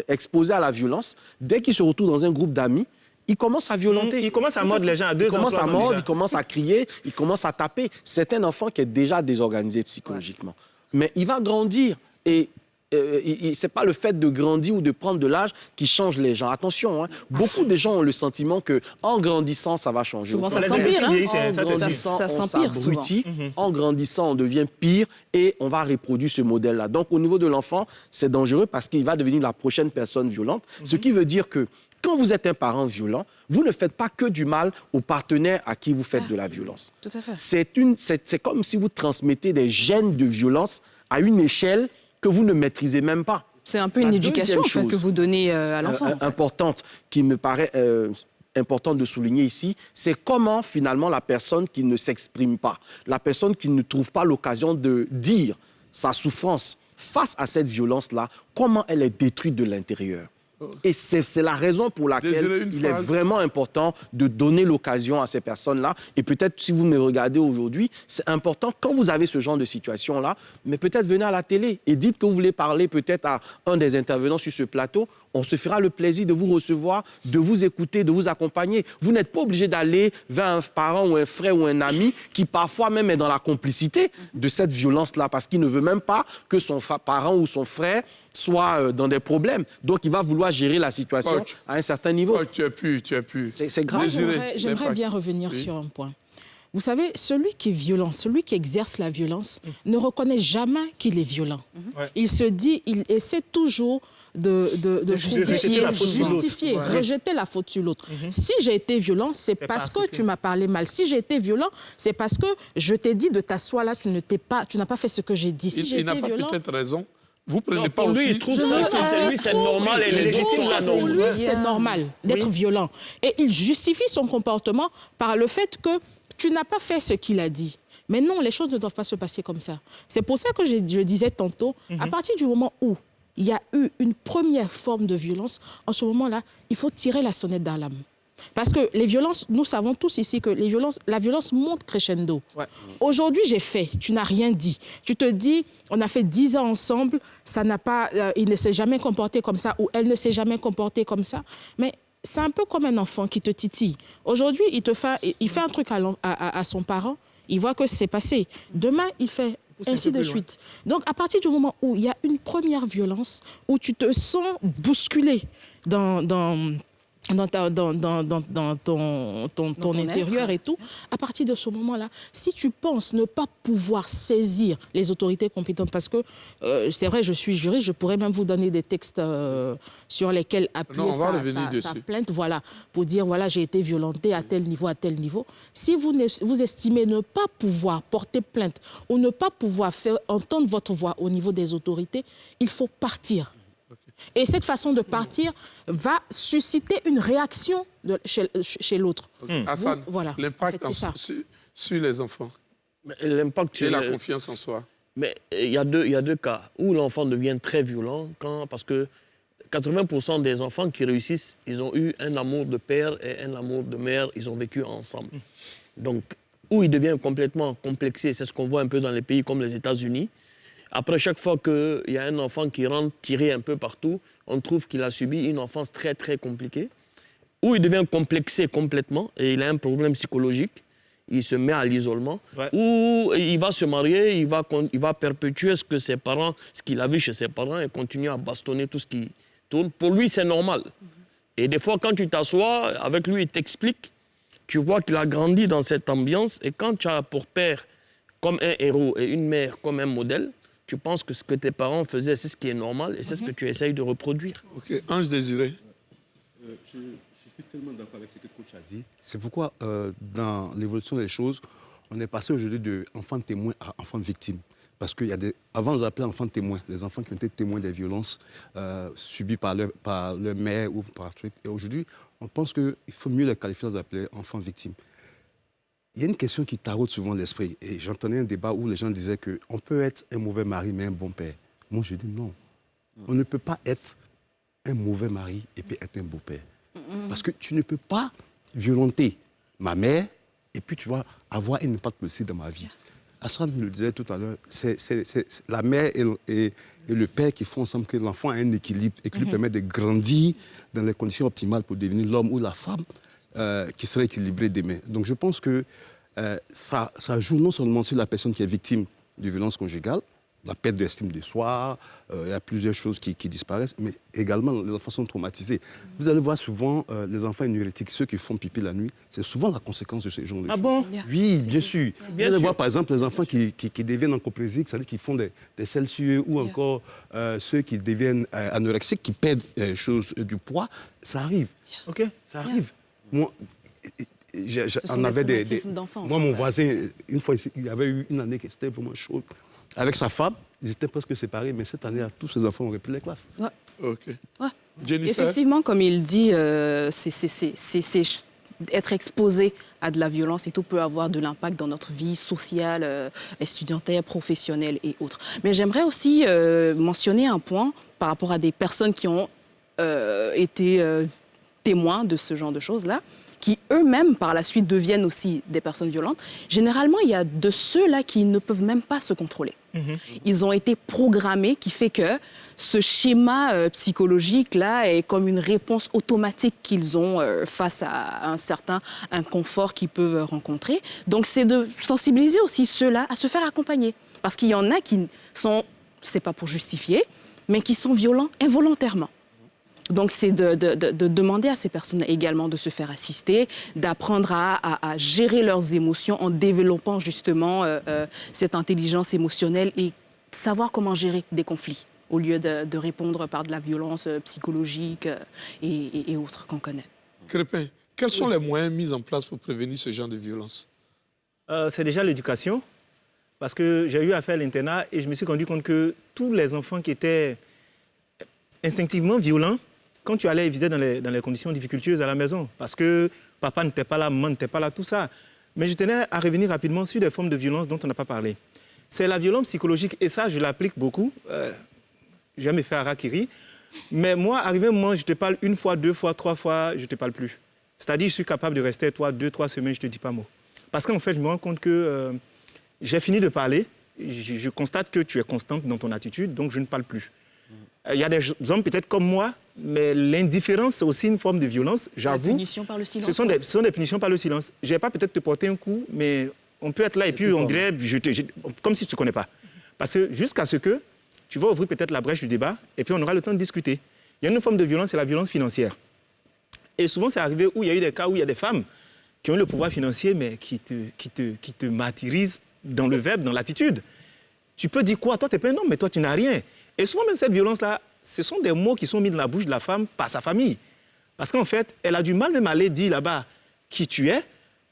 Speaker 2: exposé à la violence, dès qu'il se retrouve dans un groupe d'amis, il commence à violenter.
Speaker 8: Il commence à mordre les gens à 2 ans.
Speaker 2: Il commence à mordre, il commence à crier, il commence à taper. C'est un enfant qui est déjà désorganisé psychologiquement. Mais il va grandir et ce n'est pas le fait de grandir ou de prendre de l'âge qui change les gens. Attention, hein, beaucoup de gens ont le sentiment qu'en grandissant, ça va changer.
Speaker 9: Souvent, ça s'empire.
Speaker 2: Ça s'empire souvent. En grandissant, on devient pire et on va reproduire ce modèle-là. Donc, au niveau de l'enfant, c'est dangereux parce qu'il va devenir la prochaine personne violente. Ce qui veut dire que quand vous êtes un parent violent, vous ne faites pas que du mal aux partenaires à qui vous faites de la violence.
Speaker 9: Tout à fait.
Speaker 2: C'est comme si vous transmettez des gènes de violence à une échelle que vous ne maîtrisez même pas.
Speaker 9: C'est un peu une éducation en fait, que vous donnez à l'enfant.
Speaker 2: Importante, qui me paraît importante de souligner ici, c'est comment finalement la personne qui ne s'exprime pas, la personne qui ne trouve pas l'occasion de dire sa souffrance face à cette violence-là, comment elle est détruite de l'intérieur. Et c'est la raison pour laquelle il est vraiment important de donner l'occasion à ces personnes-là. Et peut-être, si vous me regardez aujourd'hui, c'est important, quand vous avez ce genre de situation-là, mais peut-être venez à la télé et dites que vous voulez parler peut-être à un des intervenants sur ce plateau. On se fera le plaisir de vous recevoir, de vous écouter, de vous accompagner. Vous n'êtes pas obligé d'aller vers un parent ou un frère ou un ami qui parfois même est dans la complicité de cette violence-là parce qu'il ne veut même pas que son parent ou son frère soit dans des problèmes. Donc, il va vouloir gérer la situation à un certain niveau.
Speaker 6: Tu as pu.
Speaker 2: C'est grave.
Speaker 7: J'aimerais bien revenir sur un point. Vous savez, celui qui est violent, celui qui exerce la violence, ne reconnaît jamais qu'il est violent.
Speaker 8: Ouais.
Speaker 7: Il se dit, il essaie toujours de
Speaker 8: justifier la faute sur l'autre. Ouais.
Speaker 7: rejeter la faute sur l'autre. Si j'ai été violent, c'est parce que tu m'as parlé mal. Si j'ai été violent, c'est parce que je t'ai dit de t'asseoir là, tu n'as pas fait ce que j'ai dit. Si j'ai
Speaker 6: Il n'a
Speaker 7: été
Speaker 6: pas
Speaker 7: violent...
Speaker 6: peut-être raison. Vous prenez
Speaker 10: Non,
Speaker 6: pas
Speaker 10: pour lui,
Speaker 6: aussi...
Speaker 10: il trouve ça que c'est lui, c'est normal et les autres sont
Speaker 7: Pour
Speaker 10: anormaux.
Speaker 7: lui, c'est normal d'être violent. Et il justifie son comportement par le fait que tu n'as pas fait ce qu'il a dit. Mais non, les choses ne doivent pas se passer comme ça. C'est pour ça que je disais tantôt, à partir du moment où il y a eu une première forme de violence, en ce moment-là, il faut tirer la sonnette d'alarme. Parce que les violences, nous savons tous ici que la violence monte crescendo. Ouais. Aujourd'hui, j'ai fait, tu n'as rien dit. Tu te dis, on a fait 10 ans ensemble, ça n'a pas, il ne s'est jamais comporté comme ça ou elle ne s'est jamais comportée comme ça. Mais c'est un peu comme un enfant qui te titille. Aujourd'hui, il fait un truc à son parent, il voit que c'est passé. Demain, il fait ainsi de suite. Donc, à partir du moment où il y a une première violence, où tu te sens bousculé dans ton intérieur et tout, à partir de ce moment-là, si tu penses ne pas pouvoir saisir les autorités compétentes, parce que c'est vrai, je suis juriste, je pourrais même vous donner des textes sur lesquels appuyer sa plainte, voilà, pour dire, voilà, j'ai été violentée à tel niveau. Si vous estimez ne pas pouvoir porter plainte ou ne pas pouvoir faire entendre votre voix au niveau des autorités, il faut partir. Et cette façon de partir va susciter une réaction chez l'autre.
Speaker 6: Hassan,
Speaker 7: voilà.
Speaker 6: L'impact
Speaker 7: en fait,
Speaker 6: sur les enfants.
Speaker 10: L'impact
Speaker 6: et la confiance en soi.
Speaker 10: Mais il y a deux cas où l'enfant devient très violent, parce que 80% des enfants qui réussissent, ils ont eu un amour de père et un amour de mère, ils ont vécu ensemble. Donc, où il devient complètement complexé, c'est ce qu'on voit un peu dans les pays comme les États-Unis. Après, chaque fois qu'il y a un enfant qui rentre tiré un peu partout, on trouve qu'il a subi une enfance très, très compliquée, où il devient complexé complètement et il a un problème psychologique, il se met à l'isolement, où il va se marier, il va perpétuer ce qu'il a vu chez ses parents et continuer à bastonner tout ce qui tourne. Pour lui, c'est normal. Et des fois, quand tu t'assois avec lui, il t'explique, tu vois qu'il a grandi dans cette ambiance et quand tu as pour père comme un héros et une mère comme un modèle, tu penses que ce que tes parents faisaient, c'est ce qui est normal et c'est ce que tu essayes de reproduire.
Speaker 6: Ok, Ange Désiré.
Speaker 4: Je suis tellement d'accord avec ce que le coach a dit. C'est pourquoi, dans l'évolution des choses, on est passé aujourd'hui d'enfants témoins à enfants victimes. Parce qu'avant, on les appelait enfants témoins, les enfants qui ont été témoins des violences subies par leur mère ou par truc. Et aujourd'hui, on pense qu'il faut mieux les qualifier, les appeler enfants victimes. Il y a une question qui taraude souvent l'esprit. Et j'entendais un débat où les gens disaient qu'on peut être un mauvais mari, mais un bon père. Moi, je dis non. On ne peut pas être un mauvais mari et puis être un beau père. Parce que tu ne peux pas violenter ma mère et puis tu vas avoir un impact aussi dans ma vie. Hassan le disait tout à l'heure, c'est la mère et le père qui font ensemble que l'enfant a un équilibre et qui lui permet de grandir dans les conditions optimales pour devenir l'homme ou la femme qui serait équilibré demain. Donc je pense que ça joue non seulement sur la personne qui est victime de violence conjugale, la perte d'estime de soi, il y a plusieurs choses qui disparaissent, mais également les enfants sont traumatisés. Vous allez voir souvent les enfants énurétiques, ceux qui font pipi la nuit, c'est souvent la conséquence de ce genre de choses.
Speaker 8: Ah bon?
Speaker 4: Oui, bien sûr. Vous allez voir par exemple les enfants qui deviennent encoplésiques, c'est-à-dire qui font des celsius ou encore ceux qui deviennent anorexiques, qui perdent du poids, ça arrive.
Speaker 8: Ok.
Speaker 4: Ça arrive. Moi,
Speaker 9: on avait
Speaker 4: moi, mon voisin, une fois, il y avait eu une année qui était vraiment chaude. Avec sa femme, ils étaient presque séparés, mais cette année, tous ses enfants ont repris les classes.
Speaker 9: Ouais.
Speaker 6: Ok.
Speaker 9: Ouais.
Speaker 6: Jennifer?
Speaker 9: Effectivement, comme il dit, c'est être exposé à de la violence et tout peut avoir de l'impact dans notre vie sociale, estudiantine, professionnelle et autres. Mais j'aimerais aussi mentionner un point par rapport à des personnes qui ont été témoins de ce genre de choses-là, qui eux-mêmes, par la suite, deviennent aussi des personnes violentes. Généralement, il y a de ceux-là qui ne peuvent même pas se contrôler. Ils ont été programmés, qui fait que ce schéma psychologique-là est comme une réponse automatique qu'ils ont face à un certain inconfort qu'ils peuvent rencontrer. Donc, c'est de sensibiliser aussi ceux-là à se faire accompagner. Parce qu'il y en a qui sont, c'est pas pour justifier, mais qui sont violents involontairement. Donc, c'est de demander à ces personnes également de se faire assister, d'apprendre à gérer leurs émotions en développant justement cette intelligence émotionnelle et savoir comment gérer des conflits au lieu de répondre par de la violence psychologique et autres qu'on connaît.
Speaker 6: Crépin, quels sont les moyens mis en place pour prévenir ce genre de violence?
Speaker 8: C'est déjà l'éducation, parce que j'ai eu à faire l'internat et je me suis rendu compte que tous les enfants qui étaient instinctivement violents, quand tu allais, ils vivaient dans les conditions difficultueuses à la maison, parce que papa n'était pas là, maman n'était pas là, tout ça. Mais je tenais à revenir rapidement sur des formes de violence dont on n'a pas parlé. C'est la violence psychologique, et ça, je l'applique beaucoup. Je vais me faire harakiri. Mais moi, arrivé un moment, je te parle une fois, 2 fois, 3 fois, je ne te parle plus. C'est-à-dire, je suis capable de rester, toi, 2, 3 semaines, je ne te dis pas mot. Parce qu'en fait, je me rends compte que j'ai fini de parler, je constate que tu es constante dans ton attitude, donc je ne parle plus. Il y a des hommes peut-être comme moi, mais l'indifférence, c'est aussi une forme de violence, j'avoue.
Speaker 9: La punition par le silence.
Speaker 8: Ce sont des punitions par le silence. Je ne vais pas peut-être te porter un coup, mais on peut être là et puis on dirait, comme si tu ne te connais pas. Parce que jusqu'à ce que tu vas ouvrir peut-être la brèche du débat et puis on aura le temps de discuter. Il y a une forme de violence, c'est la violence financière. Et souvent, c'est arrivé où il y a eu des cas où il y a des femmes qui ont le pouvoir financier, mais qui te martyrisent dans le verbe, dans l'attitude. Tu peux dire quoi? Toi, tu n'es pas un homme, mais toi, tu n'as rien. Et souvent, même cette violence-là, ce sont des mots qui sont mis dans la bouche de la femme par sa famille. Parce qu'en fait, elle a du mal même à aller dire là-bas qui tu es,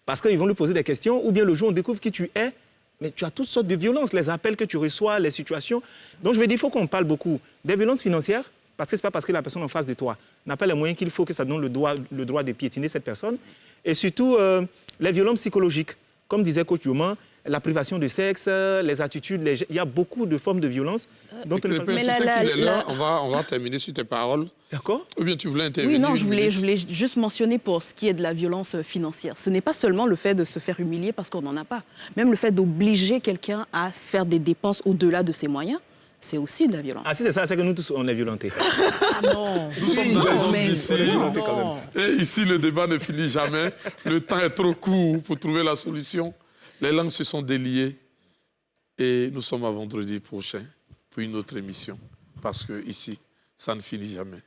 Speaker 8: parce qu'ils vont lui poser des questions, ou bien le jour où on découvre qui tu es, mais tu as toutes sortes de violences, les appels que tu reçois, les situations. Donc, je veux dire, il faut qu'on parle beaucoup des violences financières, parce que ce n'est pas parce que la personne en face de toi n'a pas les moyens qu'il faut que ça donne le droit de piétiner cette personne. Et surtout, les violences psychologiques. Comme disait Coach Youman, la privation de sexe, les attitudes, il y a beaucoup de formes de violence.
Speaker 6: Dont tu sais qu'il est là, on va terminer sur tes paroles.
Speaker 8: D'accord.
Speaker 6: Ou bien tu voulais intervenir?
Speaker 9: Oui, non, je voulais juste mentionner pour ce qui est de la violence financière. Ce n'est pas seulement le fait de se faire humilier parce qu'on n'en a pas. Même le fait d'obliger quelqu'un à faire des dépenses au-delà de ses moyens, c'est aussi de la violence.
Speaker 8: Ah si c'est ça, c'est que nous tous, on est violentés.
Speaker 9: Ah non.
Speaker 6: Nous sommes dans les hommes d'ici. Et ici, le débat ne finit jamais. Le temps est trop court pour trouver la solution. Les langues se sont déliées. Et nous sommes à vendredi prochain pour une autre émission. Parce que ici, ça ne finit jamais.